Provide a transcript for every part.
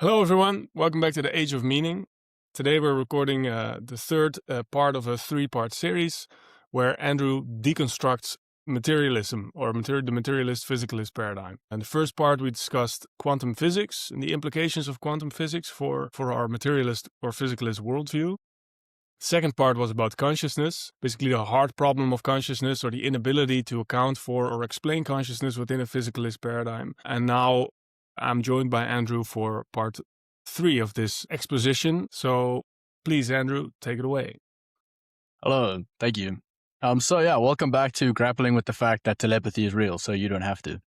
Hello, everyone. Welcome back to the Age of Meaning. Today we're recording the third part of a three-part series where Andrew deconstructs materialism or the materialist physicalist paradigm. And the first part we discussed quantum physics and the implications of quantum physics for our materialist or physicalist worldview. The second part was about consciousness, basically the hard problem of consciousness or the inability to account for or explain consciousness within a physicalist paradigm. And now I'm joined by Andrew for part 3 of this exposition. So please, Andrew, take it away. Hello, thank you. Welcome back to grappling with the fact that telepathy is real, so you don't have to.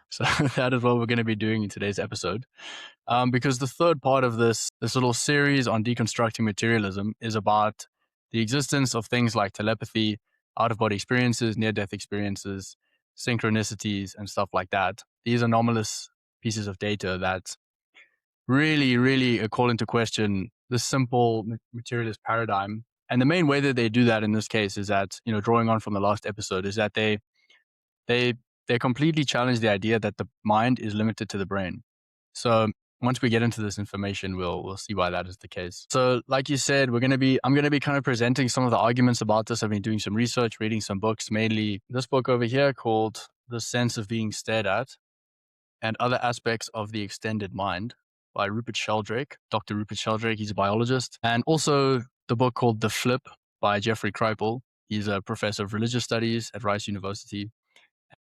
So that is what we're going to be doing in today's episode. Because the third part of this little series on deconstructing materialism is about the existence of things like telepathy, out-of-body experiences, near-death experiences, synchronicities, and stuff like that. These anomalous pieces of data that really call into question the simple materialist paradigm. And the main way that they do that in this case is that, drawing on from the last episode, is that they completely challenge the idea that the mind is limited to the brain. So once we get into this information, we'll see why that is the case. So like you said, I'm going to be kind of presenting some of the arguments about this. I've been doing some research, reading some books, mainly this book over here called The Sense of Being Stared At and Other Aspects of the Extended Mind by Rupert Sheldrake, Dr. Rupert Sheldrake. He's a biologist. And also the book called The Flip by Jeffrey Kripal. He's a professor of religious studies at Rice University.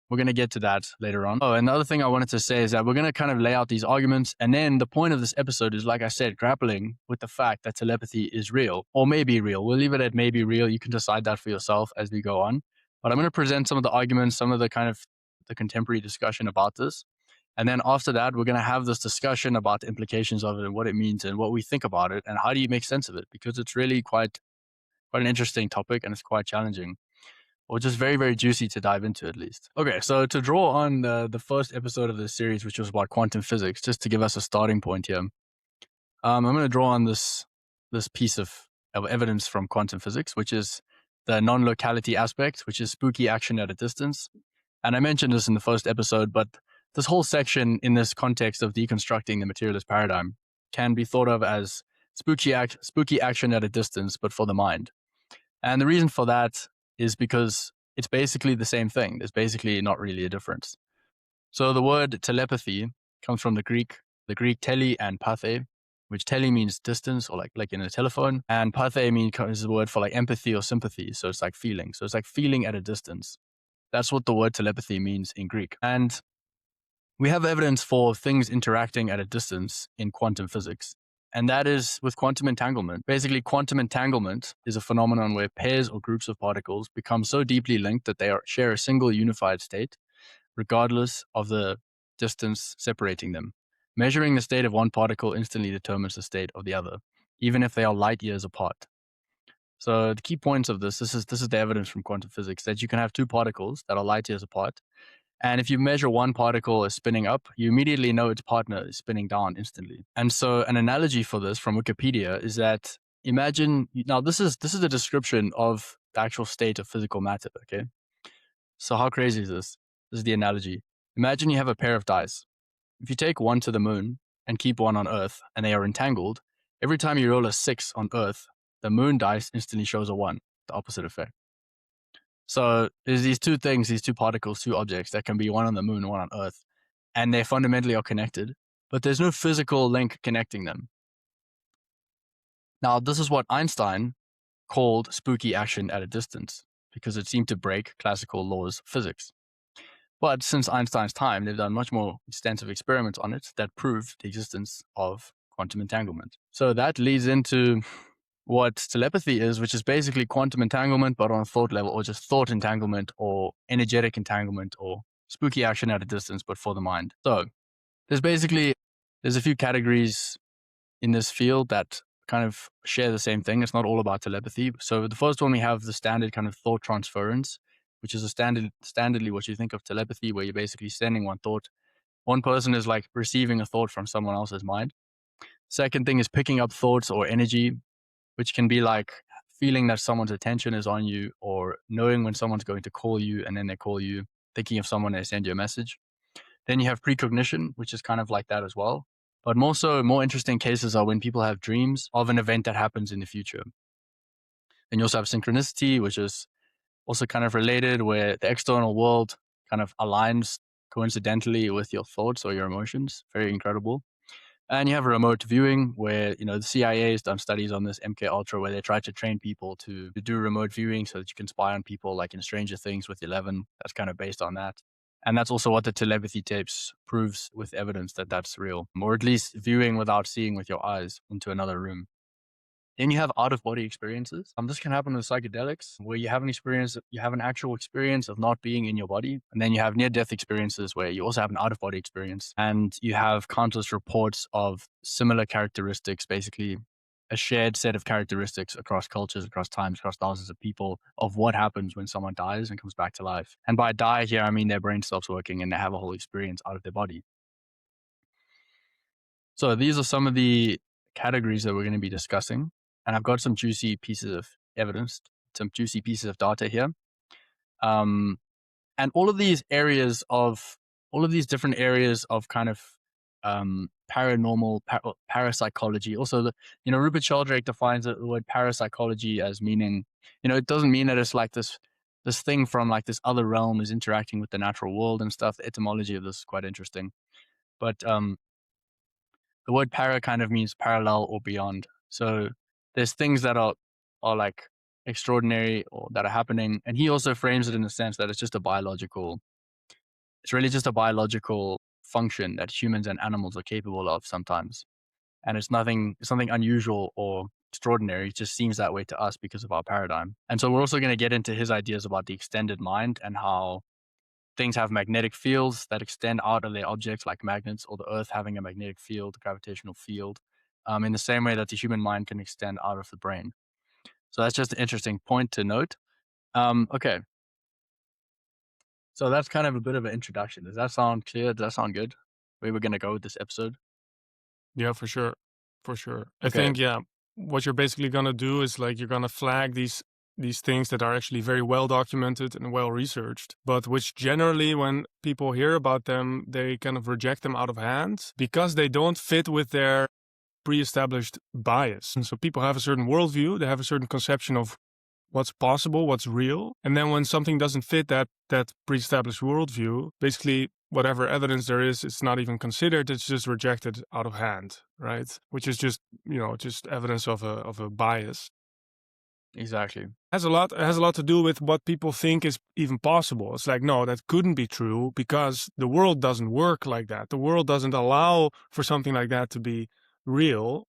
We're going to get to that later on. Oh, another thing I wanted to say is that we're going to kind of lay out these arguments. And then the point of this episode is, like I said, grappling with the fact that telepathy is real or may be real. We'll leave it at maybe real. You can decide that for yourself as we go on. But I'm going to present some of the arguments, some of the kind of the contemporary discussion about this. And then after that, we're going to have this discussion about the implications of it and what it means and what we think about it and how do you make sense of it? Because it's really quite an interesting topic and it's quite challenging, or just very juicy to dive into at least. Okay, so to draw on the first episode of this series, which was about quantum physics, just to give us a starting point here, I'm going to draw on this piece of evidence from quantum physics, which is the non-locality aspect, which is spooky action at a distance. And I mentioned this in the first episode, but this whole section in this context of deconstructing the materialist paradigm can be thought of as spooky action at a distance, but for the mind. And the reason for that is because it's basically the same thing. There's basically not really a difference. So the word telepathy comes from the Greek tele and pathe, which tele means distance or like in a telephone, and pathe is the word for like empathy or sympathy. So it's like feeling. So it's like feeling at a distance. That's what the word telepathy means in Greek. And we have evidence for things interacting at a distance in quantum physics, and that is with quantum entanglement. Basically, quantum entanglement is a phenomenon where pairs or groups of particles become so deeply linked that they share a single unified state, regardless of the distance separating them. Measuring the state of one particle instantly determines the state of the other, even if they are light years apart. So the key points of this is the evidence from quantum physics that you can have two particles that are light years apart. And if you measure one particle as spinning up, you immediately know its partner is spinning down instantly. And so an analogy for this from Wikipedia is that now this is a description of the actual state of physical matter, okay? So how crazy is this? This is the analogy. Imagine you have a pair of dice. If you take one to the moon and keep one on Earth and they are entangled, every time you roll a 6 on Earth, the moon dice instantly shows a 1, the opposite effect. So there's these two things, these two particles, two objects that can be one on the moon and one on Earth, and they fundamentally are connected, but there's no physical link connecting them. Now, this is what Einstein called spooky action at a distance, because it seemed to break classical laws of physics. But since Einstein's time, they've done much more extensive experiments on it that proved the existence of quantum entanglement. So that leads into what telepathy is, which is basically quantum entanglement, but on a thought level, or just thought entanglement, or energetic entanglement, or spooky action at a distance, but for the mind. So there's a few categories in this field that kind of share the same thing. It's not all about telepathy. So the first one, we have the standard kind of thought transference, which is standardly what you think of telepathy, where you're basically sending one thought. One person is like receiving a thought from someone else's mind. Second thing is picking up thoughts or energy, which can be like feeling that someone's attention is on you, or knowing when someone's going to call you and then they call you, thinking of someone, they send you a message. Then you have precognition, which is kind of like that as well. But more interesting cases are when people have dreams of an event that happens in the future. And you also have synchronicity, which is also kind of related, where the external world kind of aligns coincidentally with your thoughts or your emotions. Very incredible. And you have remote viewing, where the CIA has done studies on this MK Ultra, where they try to train people to do remote viewing so that you can spy on people, like in Stranger Things with 11. That's kind of based on that. And that's also what the telepathy tapes proves with evidence that that's real, or at least viewing without seeing with your eyes into another room. Then you have out-of-body experiences. This can happen with psychedelics, where you have an actual experience of not being in your body. And then you have near-death experiences, where you also have an out-of-body experience. And you have countless reports of similar characteristics, basically a shared set of characteristics across cultures, across times, across thousands of people, of what happens when someone dies and comes back to life. And by die here, I mean their brain stops working and they have a whole experience out of their body. So these are some of the categories that we're going to be discussing. And I've got some juicy pieces of evidence, some juicy pieces of data here. And all of these different areas of kind of paranormal, parapsychology. Also, Rupert Sheldrake defines the word parapsychology as meaning, it doesn't mean that it's like this thing from like this other realm is interacting with the natural world and stuff. The etymology of this is quite interesting. But the word para kind of means parallel or beyond. So there's things that are like extraordinary or that are happening. And he also frames it in the sense that it's really just a biological function that humans and animals are capable of sometimes. And it's nothing unusual or extraordinary. It just seems that way to us because of our paradigm. And so we're also going to get into his ideas about the extended mind and how things have magnetic fields that extend out of their objects, like magnets, or the earth having a magnetic field, gravitational field, in the same way that the human mind can extend out of the brain. So that's just an interesting point to note. Okay. So that's kind of a bit of an introduction. Does that sound clear? Does that sound good? Where we're going to go with this episode? Yeah, for sure. For sure. I Okay. think, what you're basically going to do is like you're going to flag these things that are actually very well documented and well researched, but which generally when people hear about them, they kind of reject them out of hand because they don't fit with their pre-established bias. And so people have a certain worldview, they have a certain conception of what's possible, what's real. And then when something doesn't fit that pre-established worldview, basically whatever evidence there is, it's not even considered, it's just rejected out of hand, right? Which is just, just evidence of a bias. Exactly. It has a lot to do with what people think is even possible. It's like, no, that couldn't be true because the world doesn't work like that. The world doesn't allow for something like that to be real,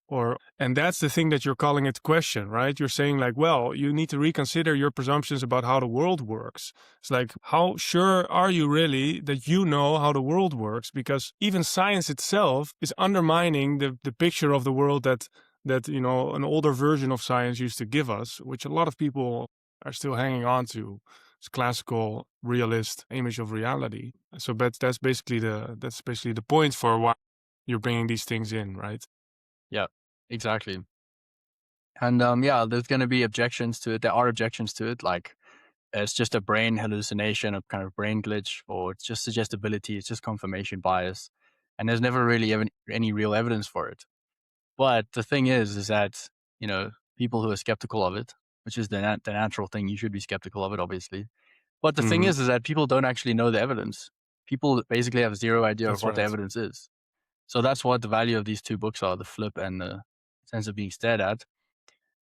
and that's the thing that you're calling into question, right? You're saying like, well, you need to reconsider your presumptions about how the world works. It's like, how sure are you really that you know how the world works? Because even science itself is undermining the picture of the world that an older version of science used to give us, which a lot of people are still hanging on to. It's classical realist image of reality. So that's basically the point for why you're bringing these things in, right? Yeah, exactly. And there's going to be objections to it. There are objections to it, like it's just a brain hallucination, a kind of brain glitch, or it's just suggestibility, it's just confirmation bias. And there's never really any real evidence for it. But the thing is that, people who are skeptical of it, which is the natural thing, you should be skeptical of it, obviously. But the thing is that people don't actually know the evidence. People basically have zero idea of what the evidence is. So that's what the value of these two books are, The Flip and The Sense of Being Stared At,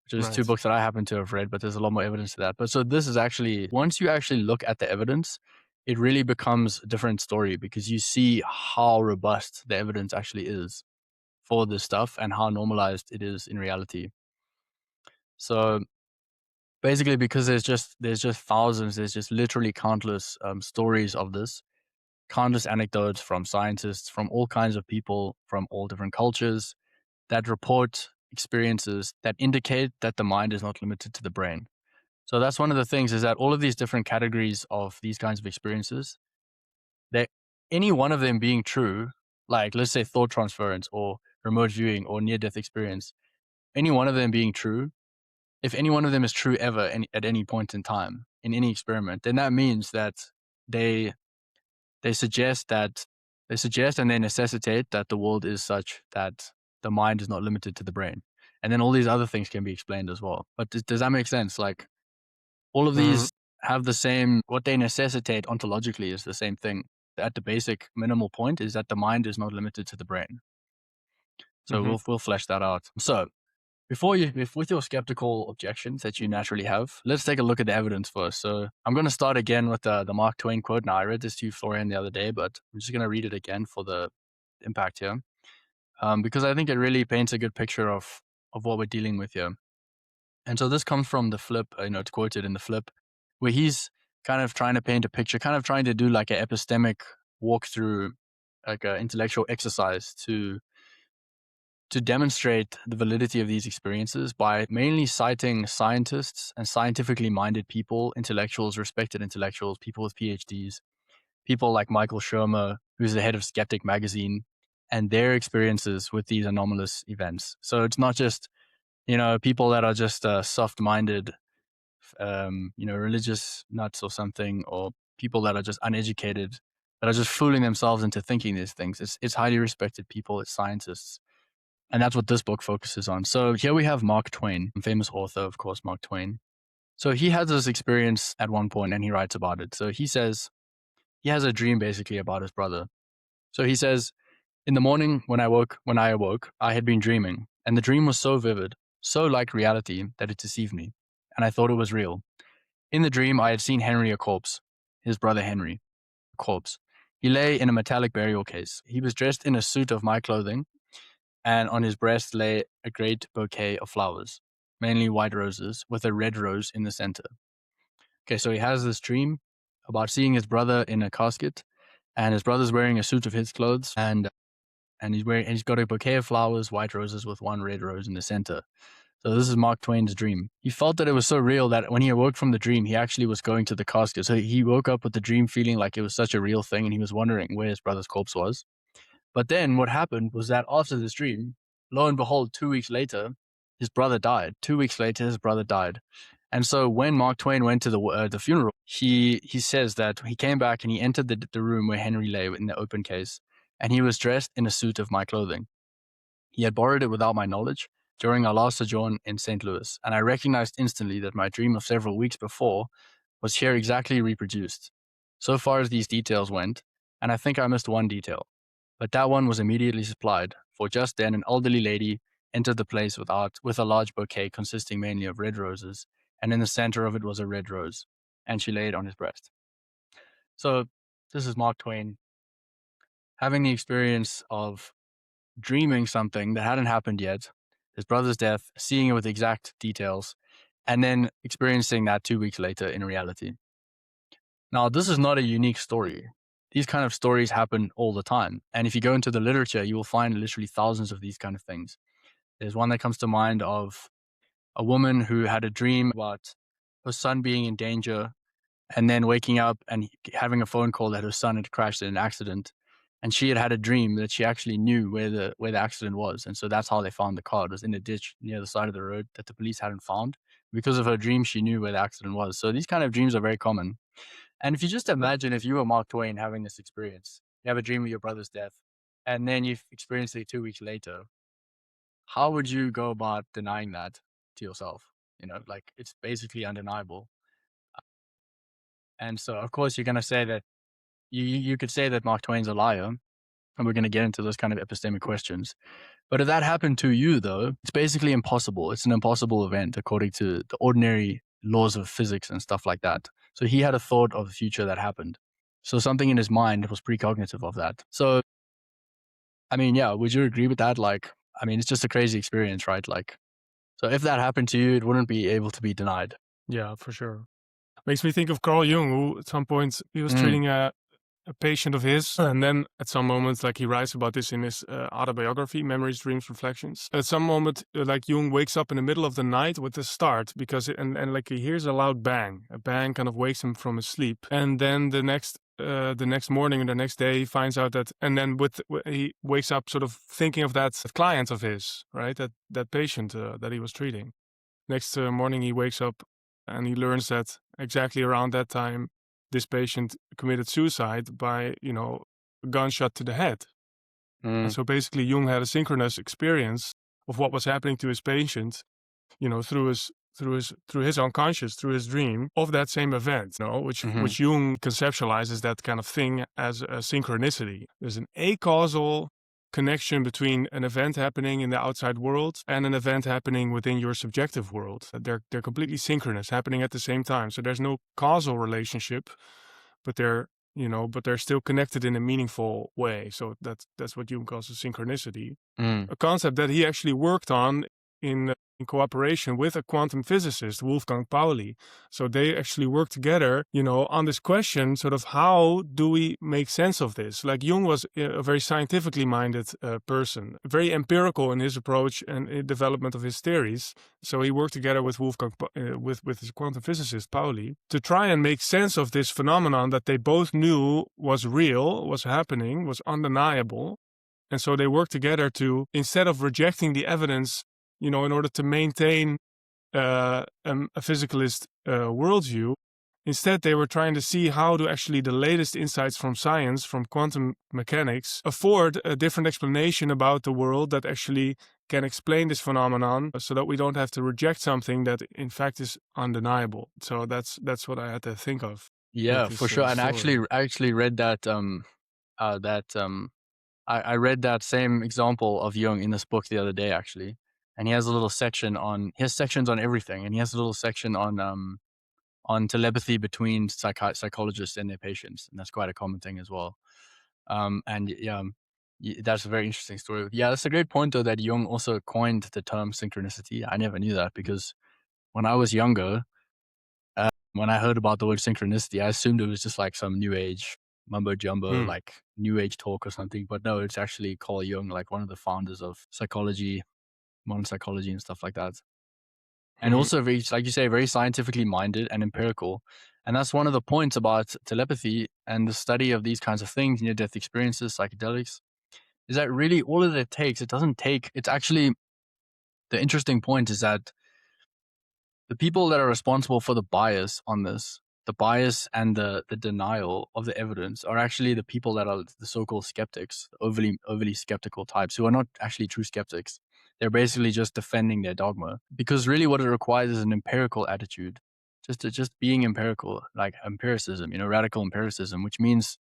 which is two books that I happen to have read, but there's a lot more evidence to that. But so this is actually, once you actually look at the evidence, it really becomes a different story because you see how robust the evidence actually is for this stuff and how normalized it is in reality. So basically, because there's just thousands, there's just literally countless stories of this, countless anecdotes from scientists, from all kinds of people, from all different cultures that report experiences that indicate that the mind is not limited to the brain. So that's one of the things, is that all of these different categories of these kinds of experiences, that any one of them being true, like let's say thought transference or remote viewing or near-death experience, any one of them being true, if any one of them is true ever at any point in time in any experiment, then that means that they suggest that They suggest and they necessitate that the world is such that the mind is not limited to the brain. And then all these other things can be explained as well. But does that make sense? Like, all of these have the same, what they necessitate ontologically is the same thing. At the basic minimal point is that the mind is not limited to the brain. So we'll flesh that out. So with your skeptical objections that you naturally have, let's take a look at the evidence first. So I'm going to start again with the Mark Twain quote. Now, I read this to you, Florian, the other day, but I'm just going to read it again for the impact here, because I think it really paints a good picture of what we're dealing with here. And so this comes from the Flip, it's quoted in the Flip, where he's kind of trying to paint a picture, kind of trying to do like an epistemic walkthrough, like an intellectual exercise to demonstrate the validity of these experiences by mainly citing scientists and scientifically minded people, intellectuals, respected intellectuals, people with PhDs, people like Michael Shermer, who's the head of Skeptic magazine, and their experiences with these anomalous events. So it's not just, people that are just soft-minded, religious nuts or something, or people that are just uneducated, that are just fooling themselves into thinking these things. It's highly respected people, it's scientists. And that's what this book focuses on. So here we have Mark Twain, famous author, of course, Mark Twain. So he has this experience at one point and he writes about it. So he says he has a dream basically about his brother. So he says, in the morning when I awoke, I had been dreaming, and the dream was so vivid, so like reality, that it deceived me, and I thought it was real. In the dream, I had seen Henry a corpse, his brother Henry, a corpse. He lay in a metallic burial case. He was dressed in a suit of my clothing, and on his breast lay a great bouquet of flowers, mainly white roses, with a red rose in the center. Okay, so he has this dream about seeing his brother in a casket, and his brother's wearing a suit of his clothes, and he's got a bouquet of flowers, white roses with one red rose in the center. So this is Mark Twain's dream. He felt that it was so real that when he awoke from the dream, he actually was going to the casket. So he woke up with the dream feeling like it was such a real thing, and he was wondering where his brother's corpse was. But then what happened was that after this dream, lo and behold, 2 weeks later, his brother died. 2 weeks later, his brother died. And so when Mark Twain went to the funeral, he says that he came back and he entered the room where Henry lay in the open case, and he was dressed in a suit of my clothing. He had borrowed it without my knowledge during our last sojourn in St. Louis, and I recognized instantly that my dream of several weeks before was here exactly reproduced, so far as these details went, and I think I missed one detail. But that one was immediately supplied, for just then an elderly lady entered the place with a large bouquet consisting mainly of red roses, and in the center of it was a red rose, and she laid on his breast. So this is Mark Twain having the experience of dreaming something that hadn't happened yet, his brother's death, seeing it with exact details, and then experiencing that 2 weeks later in reality. Now, this is not a unique story. These kind of stories happen all the time. And if you go into the literature, you will find literally thousands of these kind of things. There's one that comes to mind of a woman who had a dream about her son being in danger and then waking up and having a phone call that her son had crashed in an accident. And she had a dream that she actually knew where the accident was. And so that's how they found the car. It was in a ditch near the side of the road that the police hadn't found. Because of her dream, she knew where the accident was. So these kind of dreams are very common. And if you just imagine if you were Mark Twain having this experience, you have a dream of your brother's death, and then you've experienced it 2 weeks later, how would you go about denying that to yourself? Like, it's basically undeniable. And so, of course, you're going to say that you could say that Mark Twain's a liar, and we're going to get into those kind of epistemic questions. But if that happened to you, though, it's basically impossible. It's an impossible event according to the ordinary laws of physics and stuff like that. So he had a thought of the future that happened. So something in his mind was precognitive of that. So, I mean, yeah, would you agree with that? Like, I mean, it's just a crazy experience, right? Like, so if that happened to you, it wouldn't be able to be denied. Yeah, for sure. Makes me think of Carl Jung, who at some point he was treating a patient of his, and then at some moments, like he writes about this in his autobiography, Memories, Dreams, Reflections. At some moment, like Jung wakes up in the middle of the night with a start because and like he hears a loud bang. A bang kind of wakes him from his sleep, and then the next morning or the next day he finds out that, and then he wakes up sort of thinking of that client of his, right? That patient that he was treating. Next morning he wakes up and he learns that exactly around that time this patient committed suicide by, a gunshot to the head. And so basically Jung had a synchronous experience of what was happening to his patient, through his unconscious, through his dream of that same event, which Jung conceptualizes that kind of thing as a synchronicity. There's an acausal connection between an event happening in the outside world and an event happening within your subjective world. They're completely synchronous, happening at the same time. So there's no causal relationship, but they're still connected in a meaningful way. So that's what Jung calls a synchronicity. A concept that he actually worked on in cooperation with a quantum physicist, Wolfgang Pauli. So they actually worked together, on this question, sort of how do we make sense of this? Like Jung was a very scientifically minded person, very empirical in his approach and in development of his theories. So he worked together with Wolfgang, with his quantum physicist Pauli, to try and make sense of this phenomenon that they both knew was real, was happening, was undeniable. And so they worked together to, instead of rejecting the evidence, in order to maintain a physicalist worldview, instead they were trying to see how do actually the latest insights from science, from quantum mechanics, afford a different explanation about the world that actually can explain this phenomenon, so that we don't have to reject something that in fact is undeniable. So that's what I had to think of. Yeah, for sure. And I actually read that I read that same example of Jung in this book the other day, actually. And he has a little section he has sections on everything. And he has a little section on telepathy between psychologists and their patients. And that's quite a common thing as well. That's a very interesting story. Yeah, that's a great point, though, that Jung also coined the term synchronicity. I never knew that, because when I was younger, when I heard about the word synchronicity, I assumed it was just like some new age mumbo jumbo, like new age talk or something. But no, it's actually Carl Jung, like one of the founders of psychology, modern psychology and stuff like that. And also very, like you say, very scientifically minded and empirical. And that's one of the points about telepathy and the study of these kinds of things, near-death experiences, psychedelics, is that really all that it takes, it's actually, the interesting point is that the people that are responsible for the bias on this, the bias and the denial of the evidence, are actually the people that are the so-called skeptics, overly skeptical types, who are not actually true skeptics. They're basically just defending their dogma, because really what it requires is an empirical attitude, just being empirical, like empiricism, radical empiricism, which means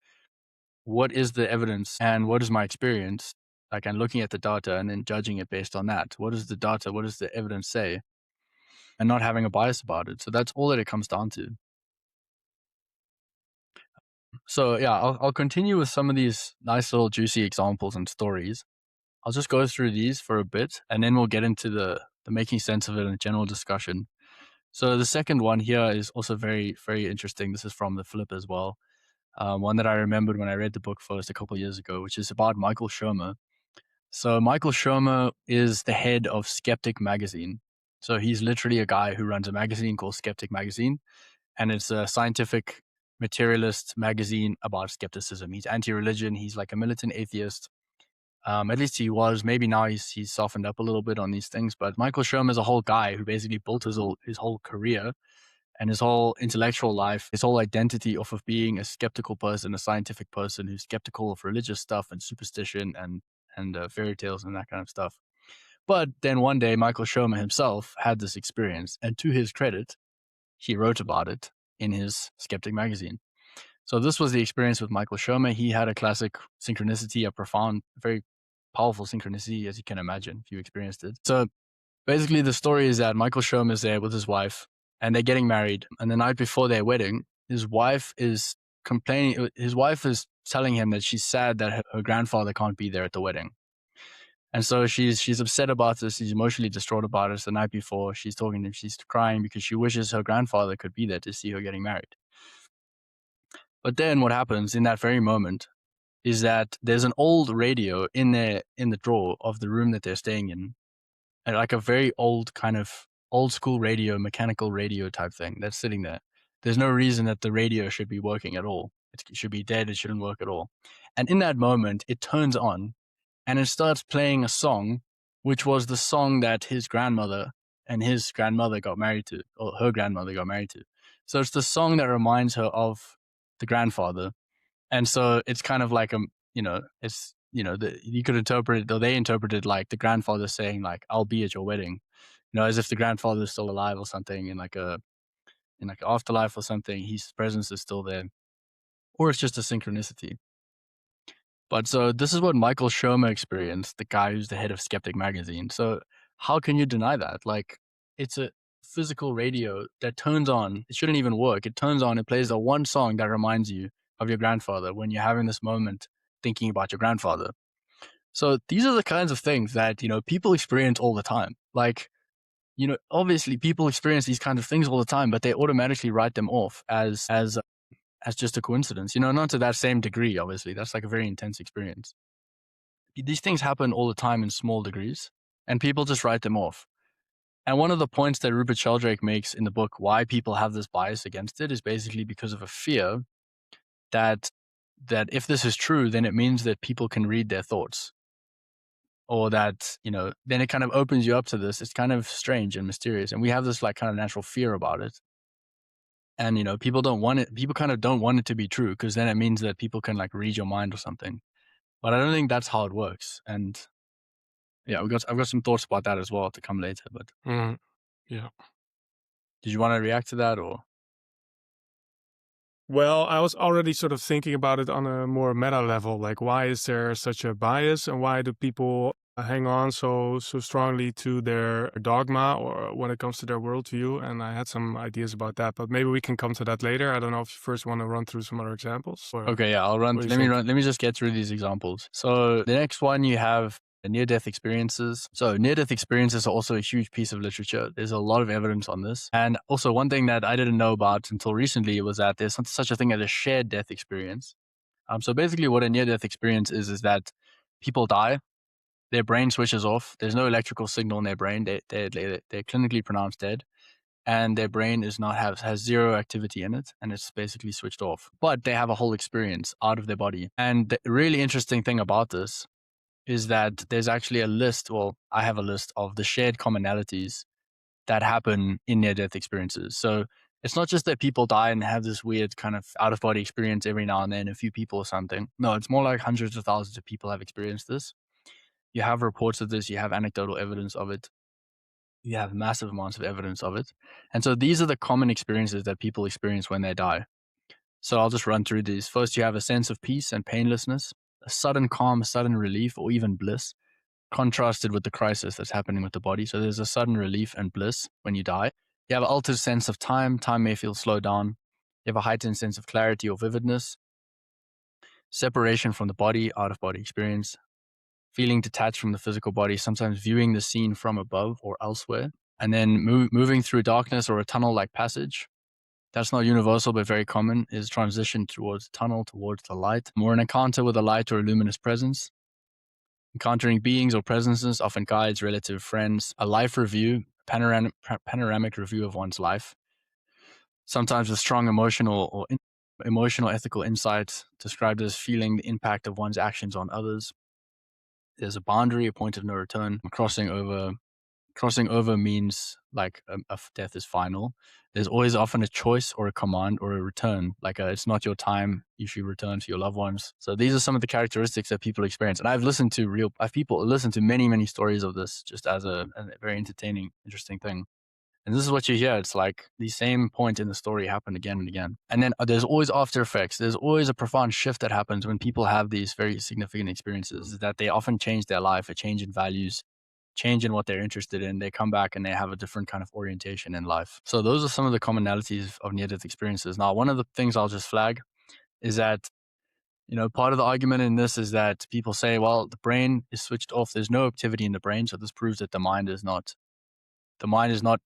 what is the evidence and what is my experience, like, and looking at the data and then judging it based on that. What is the data? What does the evidence say? And not having a bias about it. So that's all that it comes down to. So yeah, I'll continue with some of these nice little juicy examples and stories. I'll just go through these for a bit, and then we'll get into the making sense of it and a general discussion. So the second one here is also very, very interesting. This is from the Flip as well. One that I remembered when I read the book first a couple of years ago, which is about Michael Shermer. So Michael Shermer is the head of Skeptic magazine. So he's literally a guy who runs a magazine called Skeptic Magazine, and it's a scientific materialist magazine about skepticism. He's anti-religion. He's like a militant atheist. At least he was. Maybe now he's softened up a little bit on these things. But Michael Shermer is a whole guy who basically built his whole career and his whole intellectual life, his whole identity off of being a skeptical person, a scientific person who's skeptical of religious stuff and superstition and fairy tales and that kind of stuff. But then one day, Michael Shermer himself had this experience, and to his credit, he wrote about it in his Skeptic magazine. So this was the experience with Michael Shermer. He had a classic synchronicity, a profound, very powerful synchronicity, as you can imagine if you experienced it. So basically the story is that Michael Shermer is there with his wife, and they're getting married. And the night before their wedding, his wife is complaining. His wife is telling him that she's sad that her grandfather can't be there at the wedding. And so she's upset about this. She's emotionally distraught about it. The night before, she's talking to him. She's crying because she wishes her grandfather could be there to see her getting married. But then what happens in that very moment is that there's an old radio in the drawer of the room that they're staying in, and like a very old kind of old school radio, mechanical radio type thing that's sitting there. There's no reason that the radio should be working at all. It should be dead. It shouldn't work at all. And in that moment, it turns on, and it starts playing a song, which was the song that his grandmother and his grandmother got married to, or her grandmother got married to. So it's the song that reminds her of the grandfather. And so it's kind of like it's, you could interpret it, or they interpret it like the grandfather saying like, I'll be at your wedding, as if the grandfather is still alive or something in like an afterlife or something. His presence is still there, or it's just a synchronicity. But so this is what Michael Shermer experienced, the guy who's the head of Skeptic magazine. So how can you deny that? Like, it's a physical radio that turns on. It shouldn't even work. It turns on. It plays the one song that reminds you of your grandfather when you're having this moment thinking about your grandfather. So these are the kinds of things that, people experience all the time. Like, obviously people experience these kinds of things all the time, but they automatically write them off as just a coincidence, not to that same degree, obviously. That's like a very intense experience. These things happen all the time in small degrees, and people just write them off. And one of the points that Rupert Sheldrake makes in the book, why people have this bias against it, is basically because of a fear that if this is true, then it means that people can read their thoughts. Or that, then it kind of opens you up to this. It's kind of strange and mysterious. And we have this like kind of natural fear about it. And, people don't want it. People kind of don't want it to be true, because then it means that people can like read your mind or something. But I don't think that's how it works. And yeah, I've got some thoughts about that as well to come later. But yeah. Did you want to react to that, or? Well, I was already sort of thinking about it on a more meta level. Like, why is there such a bias, and why do people hang on so strongly to their dogma or when it comes to their worldview? And I had some ideas about that, but maybe we can come to that later. I don't know if you first want to run through some other examples. Okay, yeah, I'll run. Let me just get through these examples. So the next one, you have near-death experiences. So near-death experiences are also a huge piece of literature. There's a lot of evidence on this. And also one thing that I didn't know about until recently was that there's such a thing as a shared death experience. So basically what a near-death experience is that people die, their brain switches off. There's no electrical signal in their brain. They're clinically pronounced dead. And their brain has zero activity in it, and it's basically switched off. But they have a whole experience out of their body. And the really interesting thing about this is that there's actually a list. Well, I have a list of the shared commonalities that happen in near-death experiences. So it's not just that people die and have this weird kind of out-of-body experience every now and then, a few people or something. No, it's more like hundreds of thousands of people have experienced this. You have reports of this. You have anecdotal evidence of it. You have massive amounts of evidence of it. And so these are the common experiences that people experience when they die. So I'll just run through these. First, you have a sense of peace and painlessness, a sudden calm, sudden relief, or even bliss, contrasted with the crisis that's happening with the body. So there's a sudden relief and bliss when you die. You have an altered sense of time. Time may feel slowed down. You have a heightened sense of clarity or vividness, separation from the body, out-of-body experience, feeling detached from the physical body, sometimes viewing the scene from above or elsewhere, and then moving through darkness or a tunnel-like passage. That's not universal, but very common, is transition towards the tunnel, towards the light, or an encounter with a light or a luminous presence. Encountering beings or presences, often guides, relative friends, a life review, panoramic review of one's life, sometimes with strong emotional ethical insight, described as feeling the impact of one's actions on others. There's a boundary, a point of no return. Crossing over means like a death is final. There's always often a choice or a command or a return. Like it's not your time, you should return to your loved ones. So these are some of the characteristics that people experience. And I've listened to people listen to many, many stories of this just as a very entertaining, interesting thing. And this is what you hear. It's like the same point in the story happened again and again. And then there's always after effects. There's always a profound shift that happens when people have these very significant experiences, that they often change their life, a change in values, change in what they're interested in. They come back and they have a different kind of orientation in life. So those are some of the commonalities of near-death experiences. Now, one of the things I'll just flag is that, part of the argument in this is that people say, well, the brain is switched off. There's no activity in the brain. So this proves that the mind is not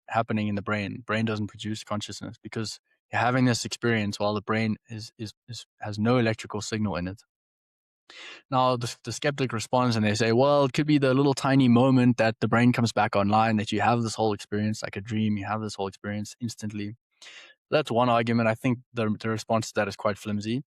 happening in the brain. The brain doesn't produce consciousness because you're having this experience while the brain has no electrical signal in it. Now, the skeptic responds and they say, well, it could be the little tiny moment that the brain comes back online, that you have this whole experience like a dream. You have this whole experience instantly. That's one argument. I think the response to that is quite flimsy,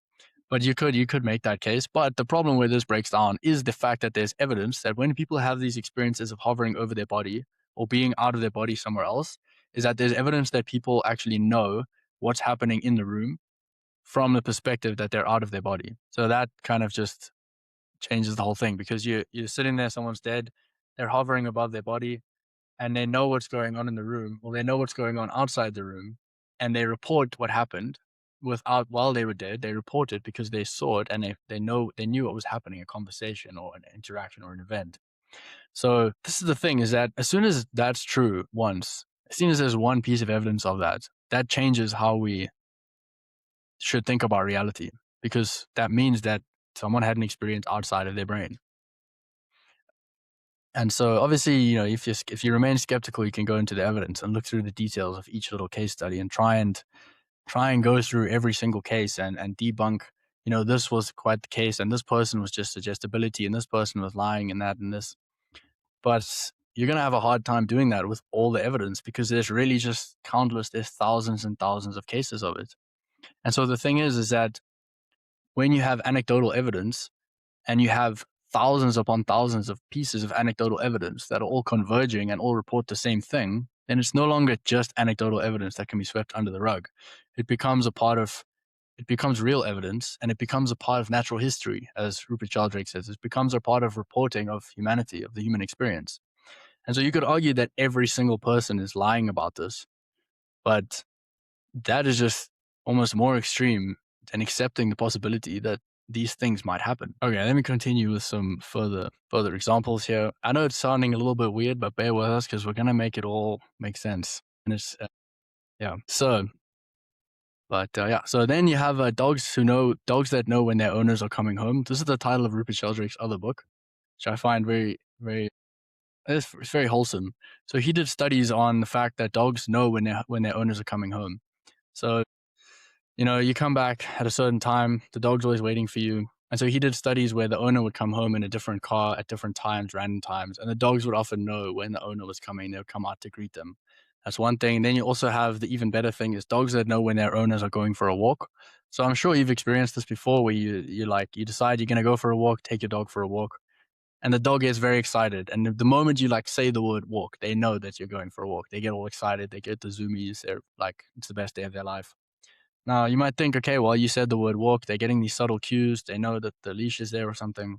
but you could make that case. But the problem where this breaks down is the fact that there's evidence that when people have these experiences of hovering over their body or being out of their body somewhere else, is that there's evidence that people actually know what's happening in the room from the perspective that they're out of their body. So that kind of just changes the whole thing, because you're sitting there, someone's dead, they're hovering above their body, and they know what's going on in the room, or they know what's going on outside the room, and they report what happened while they were dead. They report it because they saw it, and they knew what was happening, a conversation or an interaction or an event. So this is the thing, is that as soon as that's true once, as soon as there's one piece of evidence of that, that changes how we should think about reality, because that means that someone had an experience outside of their brain. And so obviously, if you remain skeptical, you can go into the evidence and look through the details of each little case study and try and go through every single case and debunk, this was quite the case, and this person was just suggestibility, and this person was lying, and that and this. But you're going to have a hard time doing that with all the evidence, because there's really just there's thousands and thousands of cases of it. And so the thing is that when you have anecdotal evidence, and you have thousands upon thousands of pieces of anecdotal evidence that are all converging and all report the same thing, then it's no longer just anecdotal evidence that can be swept under the rug. It becomes real evidence, and it becomes a part of natural history, as Rupert Sheldrake says. It becomes a part of reporting of humanity, of the human experience. And so you could argue that every single person is lying about this, but that is just almost more extreme than accepting the possibility that these things might happen. Okay, let me continue with some further examples here. I know it's sounding a little bit weird, but bear with us, because we're going to make it all make sense. And it's, So then you have dogs that know when their owners are coming home. This is the title of Rupert Sheldrake's other book, which I find very, very, it's very wholesome. So he did studies on the fact that dogs know when their owners are coming home. So, you come back at a certain time, the dog's always waiting for you. And so he did studies where the owner would come home in a different car at different times, random times, and the dogs would often know when the owner was coming. They would come out to greet them. That's one thing. Then you also have the even better thing, is dogs that know when their owners are going for a walk. So I'm sure you've experienced this before, where you decide you're going to go for a walk, take your dog for a walk, and the dog gets very excited. And the moment you say the word walk, they know that you're going for a walk. They get all excited. They get the zoomies. They're like, it's the best day of their life. Now, you might think, okay, well, you said the word walk. They're getting these subtle cues. They know that the leash is there or something.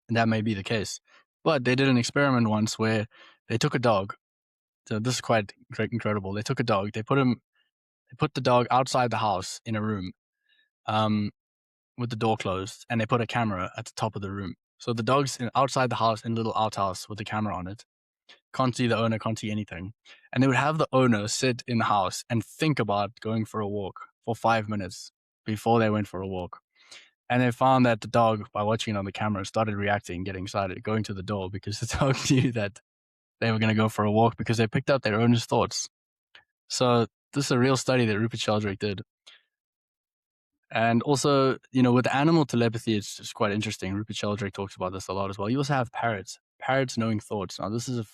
And that may be the case. But they did an experiment once where they took a dog. So this is quite incredible. They took a dog. They put the dog outside the house in a room with the door closed. And they put a camera at the top of the room. So the dog's outside the house in a little outhouse with a camera on it. Can't see the owner, can't see anything. And they would have the owner sit in the house and think about going for a walk for 5 minutes before they went for a walk. And they found that the dog, by watching it on the camera, started reacting, getting excited, going to the door, because the dog knew that they were going to go for a walk, because they picked up their owner's thoughts. So this is a real study that Rupert Sheldrake did. And also, with animal telepathy, it's just quite interesting. Rupert Sheldrake talks about this a lot as well. You also have parrots knowing thoughts. Now, this is a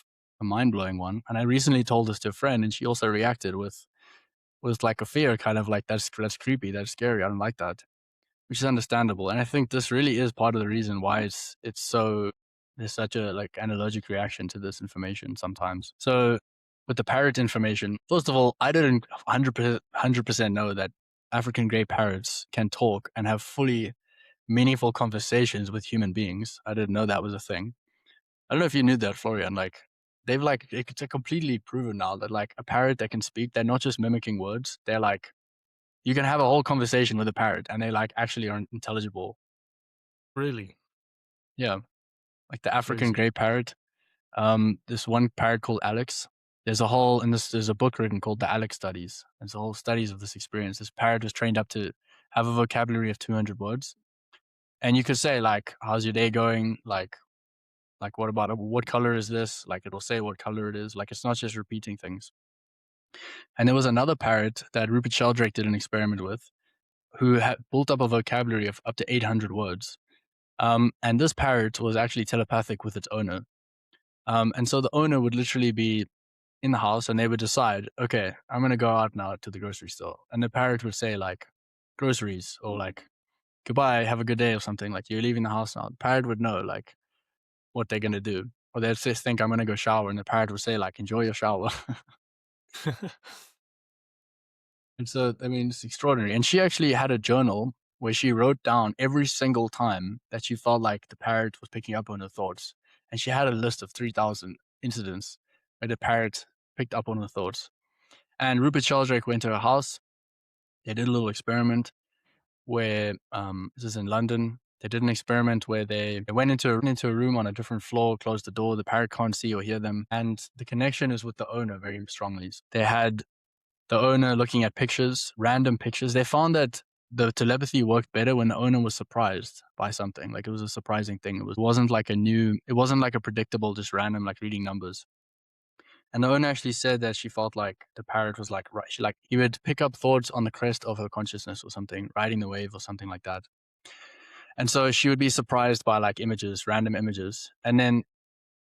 mind-blowing one. And I recently told this to a friend, and she also reacted with like a fear, kind of like, that's creepy, that's scary, I don't like that, which is understandable. And I think this really is part of the reason why there's such a an allergic reaction to this information sometimes. So with the parrot information, first of all, I didn't 100% know that African grey parrots can talk and have fully meaningful conversations with human beings. I didn't know that was a thing. I don't know if you knew that, Florian. They've it's completely proven now that a parrot that can speak, they're not just mimicking words. They're you can have a whole conversation with a parrot, and they actually are intelligible. Really? Yeah, the African grey parrot. This one parrot called Alex. There's a book written called The Alex Studies. There's a whole studies of this experience. This parrot was trained up to have a vocabulary of 200 words, and you could say "How's your day going?" What color is this? It'll say what color it is. It's not just repeating things. And there was another parrot that Rupert Sheldrake did an experiment with, who had built up a vocabulary of up to 800 words. And this parrot was actually telepathic with its owner. And so the owner would literally be in the house, and they would decide, okay, I'm going to go out now to the grocery store. And the parrot would say groceries, or goodbye, have a good day, or something. You're leaving the house now. The parrot would know what they're going to do. Or they'd just think, I'm going to go shower. And the parrot would say enjoy your shower. And so, it's extraordinary. And she actually had a journal where she wrote down every single time that she felt like the parrot was picking up on her thoughts. And she had a list of 3,000 incidents where the parrot picked up on her thoughts. And Rupert Sheldrake went to her house. They did a little experiment where, this is in London, they did an experiment where they went into a room on a different floor, closed the door, the parrot can't see or hear them, and the connection is with the owner very strongly. They had the owner looking at pictures, random pictures. They found that the telepathy worked better when the owner was surprised by something. Like, it was a surprising thing. It wasn't like a predictable, just random, like reading numbers. And the owner actually said that she felt like the parrot was like, right, he would pick up thoughts on the crest of her consciousness or something, riding the wave or something like that. And so she would be surprised by like images, random images. And then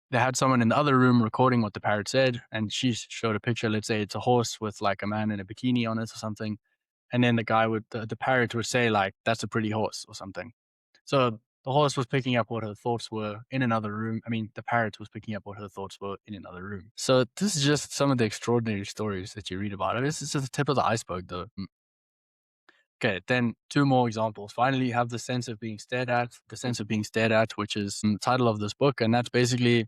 they had someone in the other room recording what the parrot said. And she showed a picture. Let's say it's a horse with like a man in a bikini on it or something. And then the parrot would say like, that's a pretty horse or something. So the horse was picking up what her thoughts were in another room. I mean, the parrot was picking up what her thoughts were in another room. So this is just some of the extraordinary stories that you read about. This is just the tip of the iceberg, though. Okay, then 2 more examples. Finally, you have the sense of being stared at, which is the title of this book. And that's basically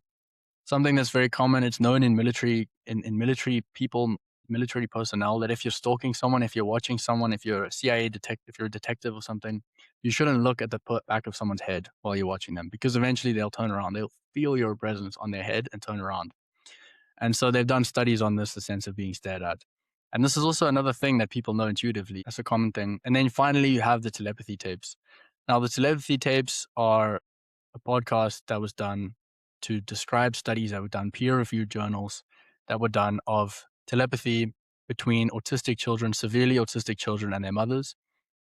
something that's very common. It's known in military people, military personnel, that if you're stalking someone, if you're watching someone, if you're a CIA detective, if you're a detective or something, you shouldn't look at the back of someone's head while you're watching them, because eventually they'll turn around. They'll feel your presence on their head and turn around. And so they've done studies on this, the sense of being stared at. And this is also another thing that people know intuitively. That's a common thing. And then finally, you have the telepathy tapes. Now, the telepathy tapes are a podcast that was done to describe studies that were done, peer-reviewed journals that were done of telepathy between autistic children, severely autistic children, and their mothers.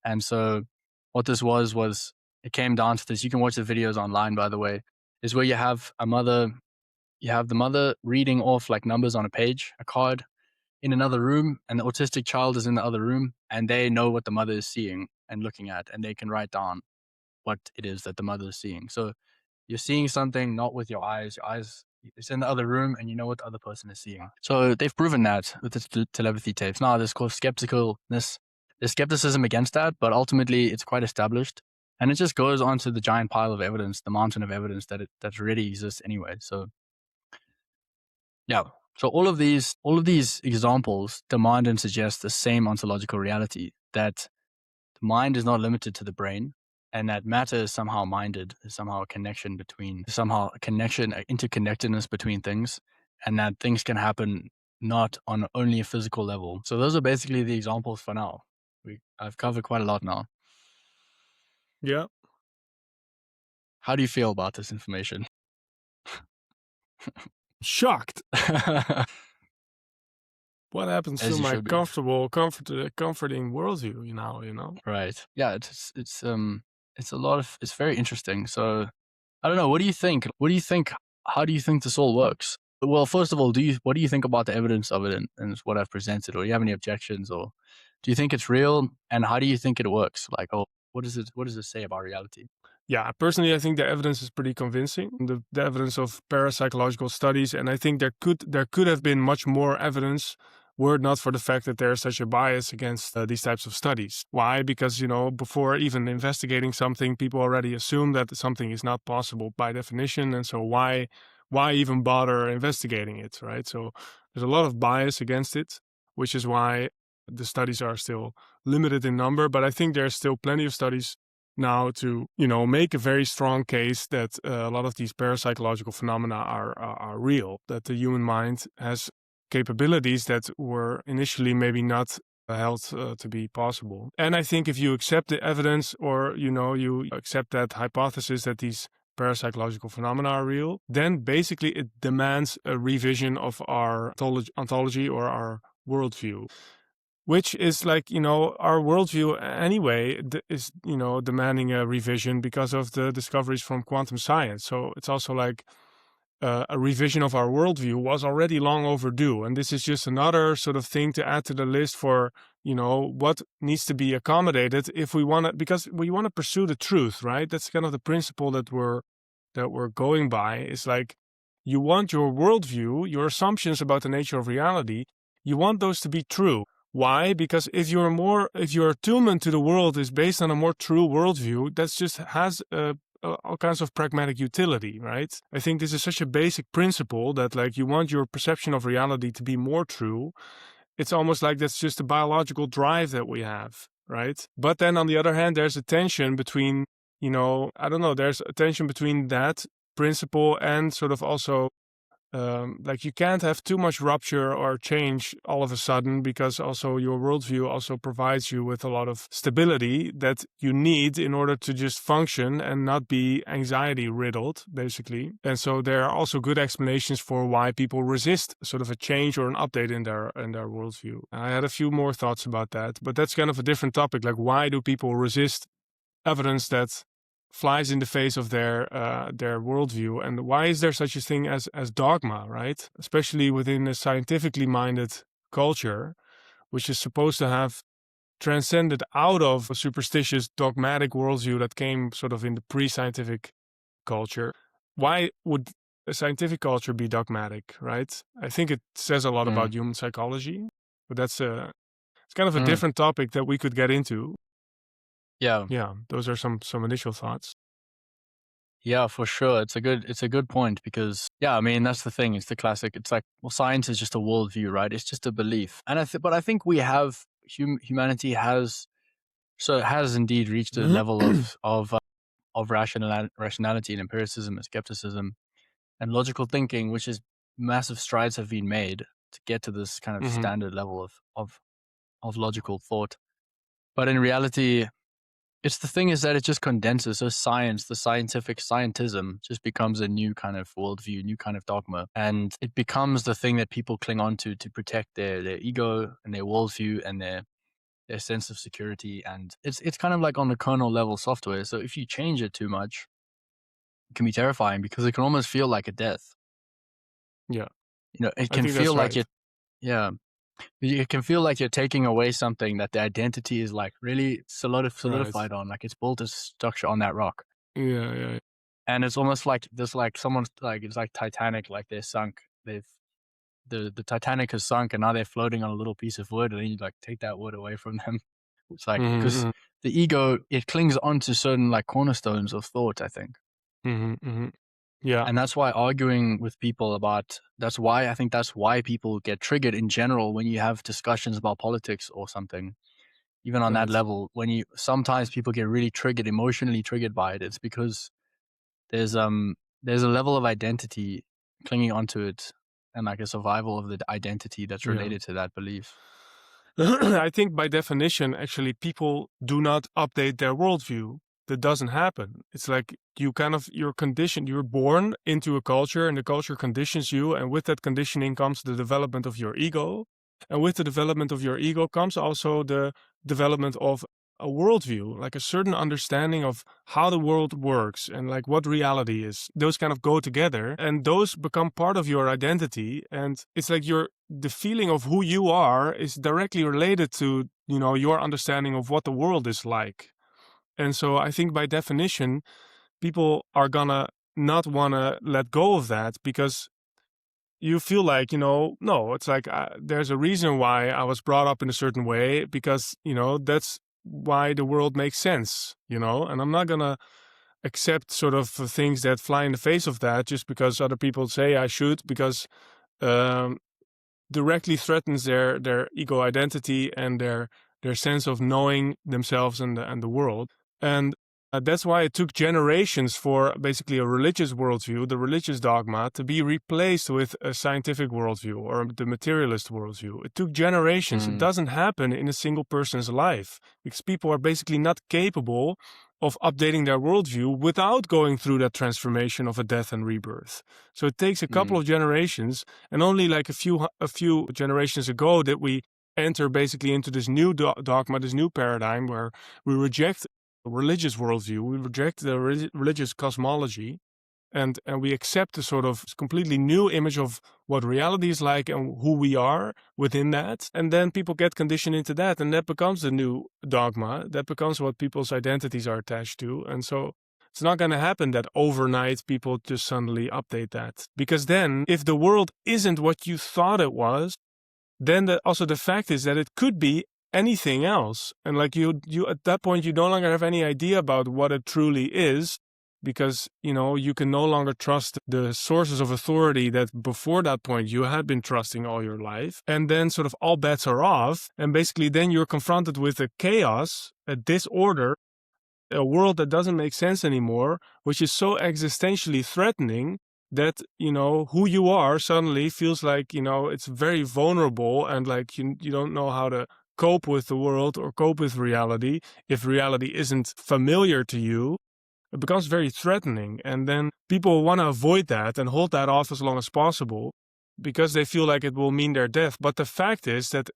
And so what this was it came down to this. You can watch the videos online, by the way, is where you have the mother reading off like numbers on a page, a card, in another room, and the autistic child is in the other room, and they know what the mother is seeing and looking at, and they can write down what it is that the mother is seeing. So you're seeing something not with your eyes. It's in the other room, and you know what the other person is seeing. So they've proven that with the telepathy tapes. Now, there's skepticism against that, but ultimately it's quite established. And it just goes onto the giant pile of evidence, the mountain of evidence that already exists anyway. So yeah. So all of these examples demand and suggest the same ontological reality, that the mind is not limited to the brain, and that matter is somehow minded, is somehow a interconnectedness between things, and that things can happen not on only a physical level. So those are basically the examples for now. I've covered quite a lot now. Yeah. How do you feel about this information? Shocked. What happens As to you my should be. comforting worldview, you know? Right. Yeah, it's very interesting. So I don't know, what do you think? How do you think this all works? Well, first of all, what do you think about the evidence of it and what I've presented? Or do you have any objections, or do you think it's real? And how do you think it works? Like, what does it say about reality? Yeah, personally, I think the evidence is pretty convincing. The evidence of parapsychological studies, and I think there could have been much more evidence were it not for the fact that there's such a bias against these types of studies. Why? Because, before even investigating something, people already assume that something is not possible by definition, and so why even bother investigating it, right? So there's a lot of bias against it, which is why the studies are still limited in number. But I think there's still plenty of studies now to make a very strong case that a lot of these parapsychological phenomena are real, that the human mind has capabilities that were initially maybe not held to be possible. And I think if you accept the evidence, or you accept that hypothesis that these parapsychological phenomena are real, then basically it demands a revision of our ontology or our worldview, which is like, our worldview anyway is, demanding a revision because of the discoveries from quantum science. So it's also like a revision of our worldview was already long overdue. And this is just another sort of thing to add to the list for, what needs to be accommodated because we want to pursue the truth, right? That's kind of the principle that we're going by. Is like, you want your worldview, your assumptions about the nature of reality, you want those to be true. Why? Because if your attunement to the world is based on a more true worldview, that just has all kinds of pragmatic utility, right? I think this is such a basic principle that like you want your perception of reality to be more true. It's almost like that's just a biological drive that we have, right? But then on the other hand, there's a tension between, there's a tension between that principle and sort of also like you can't have too much rupture or change all of a sudden, because also your worldview also provides you with a lot of stability that you need in order to just function and not be anxiety riddled, basically. And so there are also good explanations for why people resist sort of a change or an update in their worldview. I had a few more thoughts about that, but that's kind of a different topic. Like, why do people resist evidence that flies in the face of their worldview, and why is there such a thing as dogma, right? Especially within a scientifically minded culture, which is supposed to have transcended out of a superstitious dogmatic worldview that came sort of in the pre-scientific culture. Why would a scientific culture be dogmatic, right? I think it says a lot about human psychology, but it's kind of a different topic that we could get into. Yeah, those are some initial thoughts. Yeah, for sure. It's a good point, because I mean, that's the thing. It's the classic. It's like, well, science is just a worldview, right? It's just a belief. And but I think we have humanity has indeed reached a level of rationality and empiricism and skepticism and logical thinking, which is massive strides have been made to get to this kind of standard level of logical thought. But in reality, it's the thing is that it just condenses. So science, the scientific scientism, just becomes a new kind of worldview, new kind of dogma. And it becomes the thing that people cling on to protect their ego and their worldview and their sense of security. And it's kind of like on the kernel level software. So if you change it too much, it can be terrifying, because it can almost feel like a death. Yeah. It can feel like it. Yeah. It can feel like you're taking away something that the identity is like really solidified on, like it's built a structure on that rock. Yeah. And it's almost like this, like someone's like, it's like Titanic, like they're sunk. The Titanic has sunk, and now they're floating on a little piece of wood, and then you like take that wood away from them. It's like, because the ego, it clings onto certain like cornerstones of thought, I think. Yeah. And that's why arguing with people that's why people get triggered in general when you have discussions about politics or something, even on that level. Sometimes people get really emotionally triggered by it. It's because there's a level of identity clinging onto it, and like a survival of the identity that's related to that belief. I think by definition, actually, people do not update their worldview. That doesn't happen. It's like you're conditioned, you're born into a culture, and the culture conditions you, and with that conditioning comes the development of your ego. And with the development of your ego comes also the development of a worldview, like a certain understanding of how the world works and like what reality is. Those kind of go together, and those become part of your identity. And it's like the feeling of who you are is directly related to, your understanding of what the world is like. And so I think by definition, people are gonna not want to let go of that, because you feel like, no, it's like there's a reason why I was brought up in a certain way, because, that's why the world makes sense, and I'm not gonna accept sort of things that fly in the face of that just because other people say I should, because directly threatens their ego identity and their sense of knowing themselves and the world. And that's why it took generations for basically a religious worldview, the religious dogma, to be replaced with a scientific worldview or the materialist worldview. It took generations. It doesn't happen in a single person's life, because people are basically not capable of updating their worldview without going through that transformation of a death and rebirth. So it takes a couple of generations, and only like a few generations ago did we enter basically into this new dogma, this new paradigm where we reject religious worldview, we reject the religious cosmology, and we accept a sort of completely new image of what reality is like and who we are within that. And then people get conditioned into that, and that becomes the new dogma. That becomes what people's identities are attached to. And so it's not going to happen that overnight people just suddenly update that. Because then, if the world isn't what you thought it was, then also the fact is that it could be anything else. And like you at that point, you no longer have any idea about what it truly is, because, you can no longer trust the sources of authority that before that point you had been trusting all your life. And then sort of all bets are off. And basically then you're confronted with a chaos, a disorder, a world that doesn't make sense anymore, which is so existentially threatening that, who you are suddenly feels like, it's very vulnerable, and like you don't know how to cope with the world or cope with reality. If reality isn't familiar to you, it becomes very threatening. And then people want to avoid that and hold that off as long as possible because they feel like it will mean their death. But the fact is that